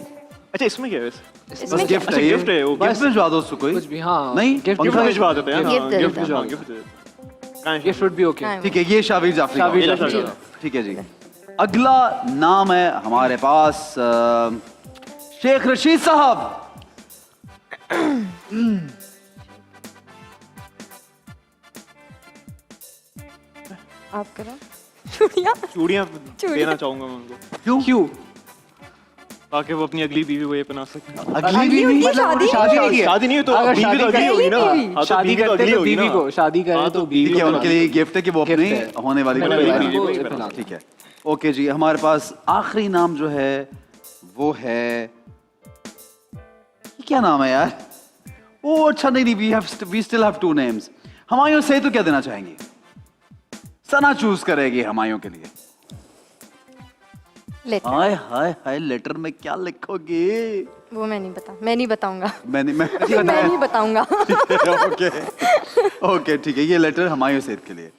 अच्छा, इसमें क्या है वैसे? बस इसमें गिफ्ट अच्छा, है ये। gift है वो। गिफ्ट भिजवा दो उसको कोई। कुछ भी, हाँ। नहीं, गिफ्ट गिफ्ट पंखा भिजवा देते हैं। Gift दे गिफ्ट देते हैं। भिजवा, गिफ्ट दे देते हैं। कहाँ है गिफ्ट वुड बी ओके। हाँ, ठीक है, ये शावीर जाफरी का शावीर हो। जाफरी का। ठीक है जी। अगला नाम है हमारे पास शेख रशीद साहब। आप करो। चूड़ियाँ? चूड़ियाँ चूड़ियाँ। देना चाहूंगा मैं उनको, क्यों? ताकि वो अपनी अगली बीवी को ये पहना सके। अगली भी उनकी मतलब शादी शादी नहीं की है। शादी नहीं है तो अगर बीवी शादी तो अगली करें- होगी ना। बीवी। हाँ, तो शादी बीवी तो करते अगली तो होगी बीवी ना। को, शादी करें हाँ, तो तो बीवी ठीक है, को उनके लिए गिफ्ट है कि वो अपनी गिफ्ट है। होने वाली होने बीवी वाली को बीवी को पहना। पहना। ठीक है, ओके जी। हमारे पास आखिरी नाम जो है वो है, ये क्या नाम है यार? ओ अच्छा, नहीं, we still have 2 names. Humayun से तो क्या देना चाहेंगे? सना चूज करेगी हमायूं के लिए। लेटर। हाय हाय हाय, लेटर में क्या लिखोगे? वो मैं नहीं बताऊंगा। मैं मैं नहीं बताऊंगा। ओके ओके, ठीक है, ये लेटर हमायूं सेठ के लिए।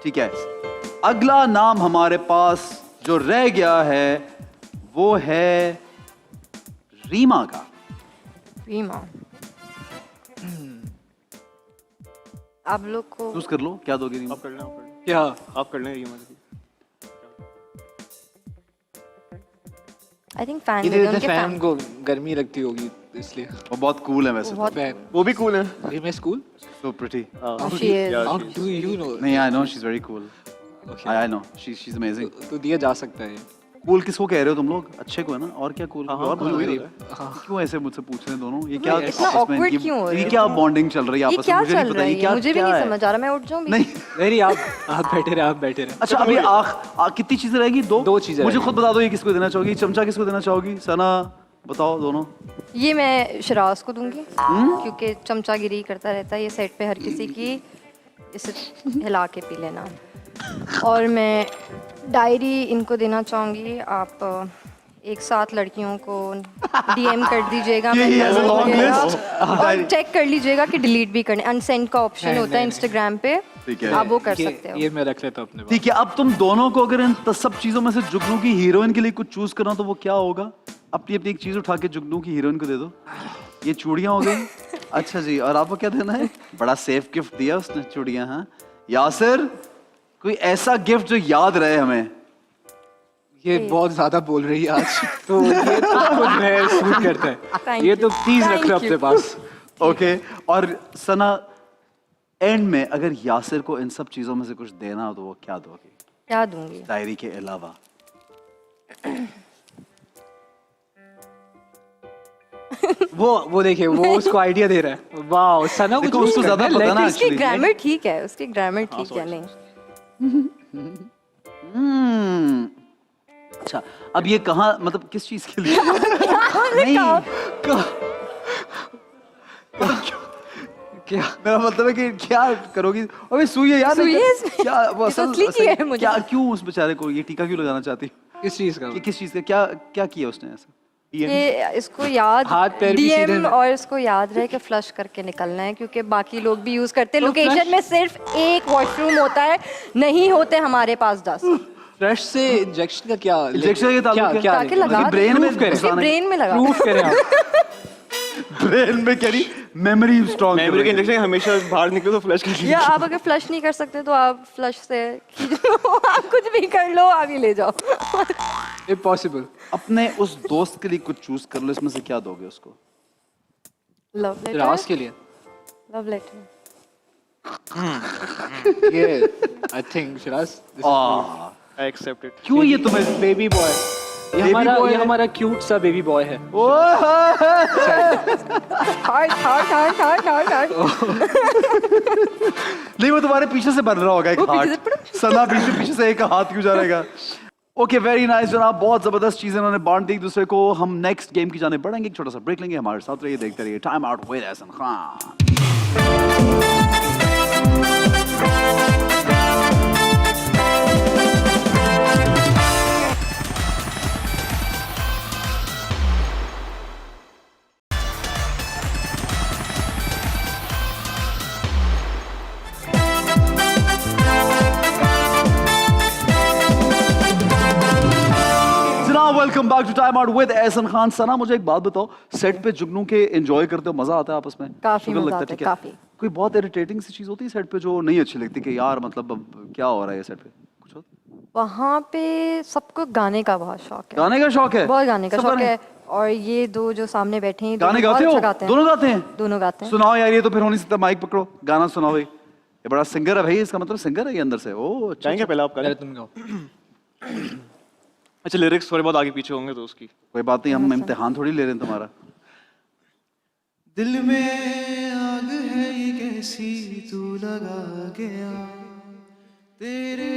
ठीक है, अगला नाम हमारे पास जो रह गया है वो है रीमा का। रीमा, आप लोग को चूज कर लो, क्या दोगे रीमा? आप कर लें, आप कर लें। क्या? आप कर लें ये मतलब। आई थिंक फैन इधर उनके फैन फैन को गर्मी लगती होगी इसलिए। वो बहुत कूल है वैसे। बहुत फैन। वो भी कूल है। अभी मैं school? So pretty. she is। Yeah, How she is. do you know? नहीं, I know she is very cool. Okay. I know she is amazing. तो दिया जा सकता है। कूल किसको कह रहे हो तुम लोग? अच्छे को है ना? और क्या कूल? हाँ, और cool बोलो। वही होता क्यों ऐसे मुझसे पूछ रहे हैं दोनों? ये क्या इतना आपस में awkward इनकी- क्यों हो रहा है? ये क्या बॉन्डिंग चल रही है ये आपस में? क्या मुझे चल नहीं पता रहा ये है? क्या मुझे भी क्या नहीं है? समझ आ रहा। मैं उठ जाऊँ भी? नहीं, नहीं, आप बैठे रहे। अच्छा, अभी कितनी चीजें रहेगी? दो चीजें मुझे रहेगी। खुद बता दो, ये किसको देना चाहोगी? चमचा किसको देना चाहोगी? सना, बताओ दोनों। ये मैं शिराज को दूंगी, क्योंकि चमचागिरी करता रहता है ये सेट पे हर किसी की, इसे हिला के पी लेना। और मैं डायरी इनको देना चाहूँगी। आप एक साथ लड़कियों को डीएम कर दीजिएगा, ये ही है, मैसेज long वगैरह, list। और चेक कर लीजिएगा कि डिलीट भी करने, अनसेंड का ऑप्शन नहीं, होता है नहीं, इंस्टाग्राम पे, ठीक है। आप वो कर सकते हो। ये मैं रख लेता हूँ अपने पास। ठीक है, अब तुम दोनों को अगर इन सब चीजों में से जुगनू की हीरोइन के लिए कुछ चूज करना तो वो क्या होगा? अपनी अपनी एक चीज उठा के जुगनू की हीरोइन को दे दो। ये चूड़ियां हो गई। अच्छा जी, और आपको क्या देना है? बड़ा सेफ गिफ्ट दिया उसने, चूड़ियां। हाँ यासिर, कोई ऐसा गिफ्ट जो याद रहे हमें। ये बहुत ज्यादा बोल रही है आज, तो ये तो खुद में सूट करता है। Thank ये you. तो प्लीज रख लो Thank अपने you. पास। ओके, और सना, एंड में अगर यासिर को इन सब चीजों में से कुछ देना हो तो वो क्या दोगे क्या दूंगी? डायरी के अलावा? वो देखिए, वो उसको आइडिया दे रहा है। वाह, सना कुछ देखो, उसको ज्यादा पता ना उसकी actually। ग्रामर ठीक है, उसकी ग्रामर ठीक है। नहीं, अच्छा, अब ये कहाँ, मतलब किस चीज के लिए? नहीं, क्या? मेरा मतलब है कि क्या करोगी? अबे सुई है यार। सुई है इसमें। क्या वो ये तो असल असली की है मुझे। क्या, क्यों उस बेचारे को ये टीका क्यों लगाना चाहती? किस चीज का? कि किस चीज का, क्या क्या किया उसने ऐसा? ये इसको याद, हाथ पैर भी सीधे डीएम, में। और इसको याद रहे कि फ्लश करके निकलना है, क्योंकि बाकी लोग भी यूज करते हैं। तो लोकेशन flush- में सिर्फ एक वॉशरूम होता है, नहीं होते हमारे पास 10। फ्लश से इंजेक्शन का क्या? इंजेक्शन के ताल्लुक है? क्या ताकि लगा मतलब ब्रेन में proof करें। इसके ब्रेन में लगा। प्रूफ करें आप। ब्रेन में कह रही मेमोरी स्ट्रॉन्ग। मेमोरी के इंजेक्शन हमेशा बाहर निकले तो फ्लैश कर या आप अगर फ्लश नहीं कर सकते तो आप फ्लश से खींच लो, आप कुछ भी कर लो, आगे ले जाओ। इम्पॉसिबल। अपने उस दोस्त के लिए कुछ चूज कर लो, इसमें से क्या दोगे उसको? Love Firaz letter. के लिए लव लेटर। ये I think Firaz I accept it. क्यों ये तुम्हें बेबी बॉय, Baby boy ये है। हमारा क्यूट सा बेबी बॉय है। Heart heart heart heart heart heart. नहीं, वो तुम्हारे पीछे से बन रहा होगा एक वो पीछे हार्ट। सना पीछे से एक हाथ क्यों जा रहेगा? ओके, वेरी नाइस जनाब, बहुत जबरदस्त चीजें उन्होंने बांट दी एक दूसरे को। हम नेक्स्ट गेम की जाने बढ़ेंगे, एक छोटा सा ब्रेक लेंगे, हमारे साथ रहिए, देखते रहिए time out with Ehsan Khan. जनाब, welcome back to time out with Ehsan Khan. Sana, मुझे एक बात बताओ, सेट पे जुगनू के एंजॉय करते हो, मजा आता है आपस में? काफी शुगर मजा लगता आता है, ठीक काफी। कोई बहुत इरिटेटिंग सी चीज होती है सेट पे जो नहीं अच्छी लगती कि यार मतलब अब क्या हो रहा है ये सेट पे? कुछ होता? वहाँ पे सबको गाने का बहुत शौक है। गाने का शौक है? बहुत गाने का सब शौक गाने? है। और ये दो जो सामने बैठे हैं, गाने दोनों गाते बहुत हो? अच्छा गाते हैं। दोनों गाते हैं? दोनों गाते हैं। सुनाओ यार, ये तो फिर हो नहीं सकता, माइक पकड़ो, गाना सुनाओ भाई। ये बड़ा सिंगर है भाई, इसका मतलब सिंगर है ये अंदर से। ओ अच्छा, चाहेंगे पहले आप पहले करें? तुम गाओ। अच्छा, लिरिक्स थोड़े बहुत आगे पीछे होंगे तो उसकी। कोई बात नहीं, हम इम्तिहान थोड़ी ले रहे हैं तुम्हारा। दिल में आग है ये कैसी तू लगा गया, तेरे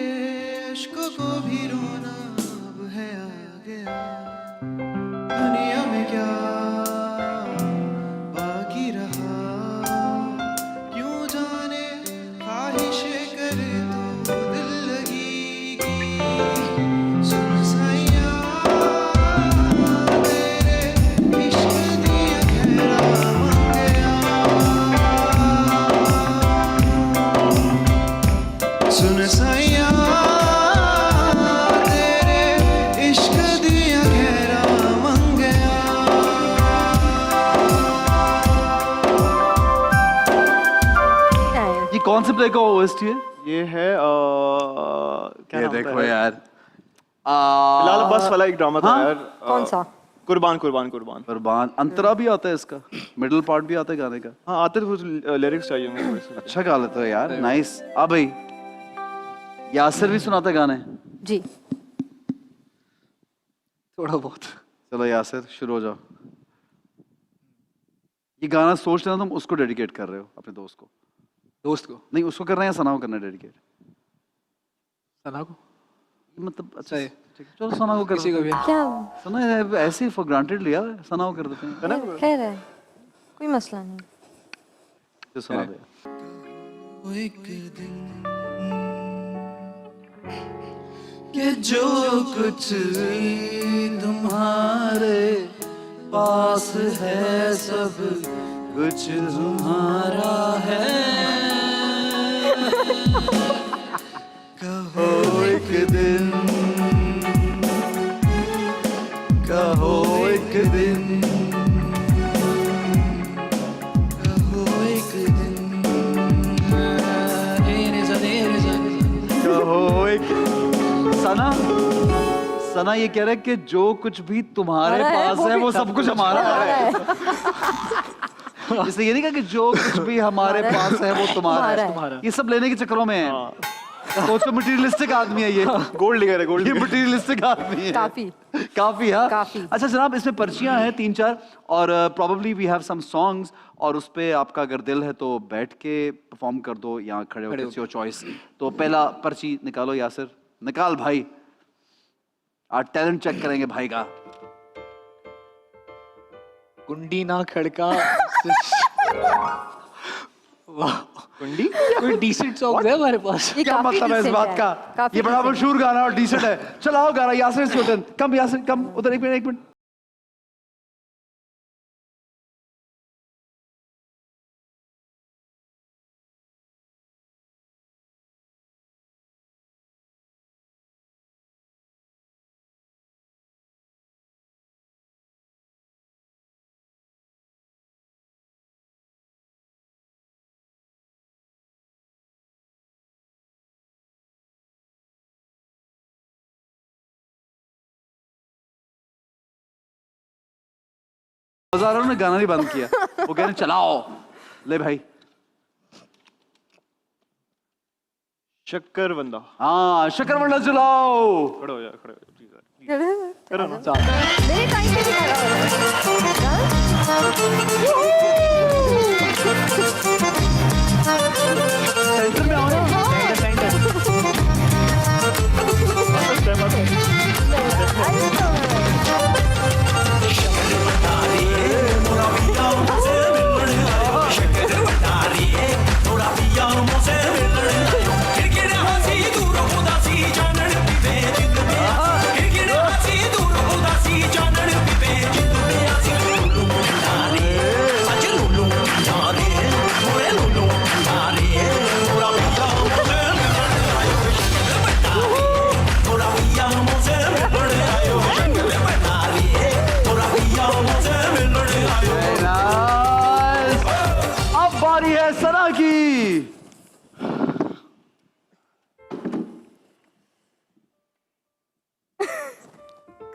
इश्क को भी रोना अब है आ गया। दुनिया में क्या बाकी रहा, क्यों जाने ख्वाहिशें करे तो दिल लगी की। सुन सैया तेरे इश्क दिया गहरा बन गया। सुन सैया तेरे इश्क दिया गहरा बन गया। क्या है? ये कौन से प्ले का ओएसटी है? ये है क्या ये नाम देखो था यार। फिलहाल बस वाला एक ड्रामा था हाँ? यार। कौन सा? कुर्बान कुर्बान कुर्बान। कुर्बान। अंतरा भी आता है इसका, मिडिल पार्ट भी आता है गाने का। हाँ, आते तो कुछ लिरिक्स चाहिए होंगे थोड़े से। अच्छा गा लेते हो यार, नाइस। अब भाई यासिर भी सुनाता है गाने? जी। थोड़ा बहुत। चलो यासिर, शुरू हो जाओ। ये गाना सोच लेना तुम उसको डेडिकेट कर रहे हो अपने दोस्त को? दोस्त को, नहीं, उसको कर रहे हैं, सना को करना है डेडिकेट? सना को, मतलब अच्छा सही। ठीक है, चलो सना को कर किसी देते को भी। हैं। क्या? सना ऐसे ही फॉर ग्रांटेड लिया है, सना को कर देते हैं। खैर है, कोई मसला नहीं। जो सुना दे। वो एक दिन कि जो कुछ भी तुम्हारे पास है सब कुछ तुम्हारा है। कहो एक दिन, कहो एक दिन, कहो एक दिन। कहो एक सना, सना ये कह रहा है कि जो कुछ भी तुम्हारे हमारा है, पास वो है भी वो सब कुछ हमारा है। है। इसलिए ये नहीं कहा कि जो कुछ भी हमारे पास है वो तुम्हारा तुम्हारा है। ये सब लेने के चक्करों में है। सोचो मटेरियलिस्टिक आदमी है ये। गोल्ड डिगर है, गोल्ड ये डिगर। मटेरियलिस्टिक आदमी है। काफी। काफी हाँ। काफी। अच्छा जनाब, इसमें पर्चियां हैं 3-4 और probably we have some songs, और उस पे आपका अगर दिल है तो बैठ के परफॉर्म कर दो या खड़े होकर, इट्स योर चॉइस। तो पहला पर्ची निकालो यासिर, निकाल भाई, आज टैलेंट चेक करेंगे भाई का। कुंडी ना खड़का। वाह, कुंडी? कोई डिसेंट सॉन्ग है हमारे पास? ये क्या काफी मतलब है इस decent बात है, का? काफी ये बड़ा decent है। मशहूर गाना और डिसेंट है। चलाओ गाना यासिर, कम यासिर कम उधर, एक मिनट। बाजारों ने गाना नहीं बंद किया, वो कह रहे चलाओ। ले भाई। शक्कर बंदा। हाँ, शक्करवंडा चलाओ। खड़े हो जा, खड़े हो जा, प्लीज। करो ना। मेरे टाइम पे भी खड़ा हो रहा है। सेंटर में आओ ना। अब बारी है सना की।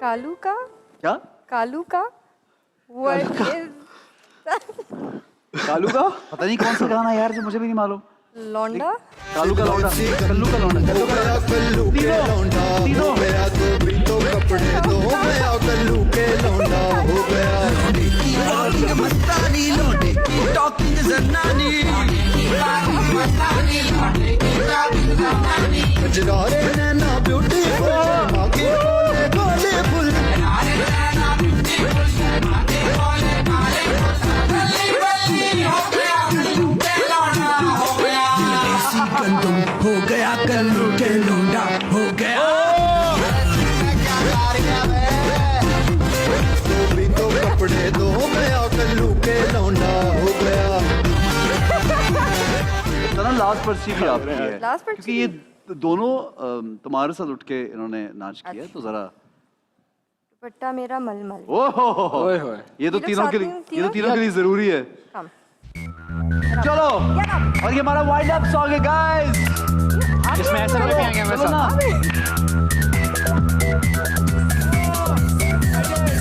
कालू का क्या? कालू का What is कालू का पता नहीं कौन सा गाना यार, जो मुझे भी नहीं मालूम। लौंडा? कालू का लौंडा, कल्लू का लौंडा, कल्लू का लौंडा, तीनों तीनों। कपड़े दो गया कल्लू के लौंडा हो गया। मस्तानी लौंडे की टॉकिंग जनानी, गजरारे नैना ब्यूटीफुल, आगे बोले गोले फुल। हो गया कल्लू के लौंडा हो गया। तो कपड़े दो गया कल्लू के लौंडा हो गया। सना लास्ट पर्ची भी आपकी है, Last पर्ची क्योंकि ये दोनों तुम्हारे साथ उठ के इन्होंने नाच किया है, तो जरा दुपट्टा मेरा मलमल। ओहो, ओए होए। ये तो तीनों तीनों के साथ लिए, में- ये तो तीनों के लिए जरूरी है। कम। चलो, Get up. और ये हमारा वाइल्ड अप सॉन्ग है गाइस। इसमें ऐसा नहीं आएंगे चलो ना।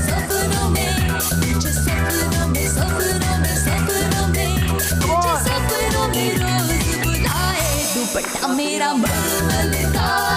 सपनों में, मुझे सपनों में, सपनों में, सपनों में, मुझे सपनों में रोज बुलाए। दुपट्टा मेरा मलमल का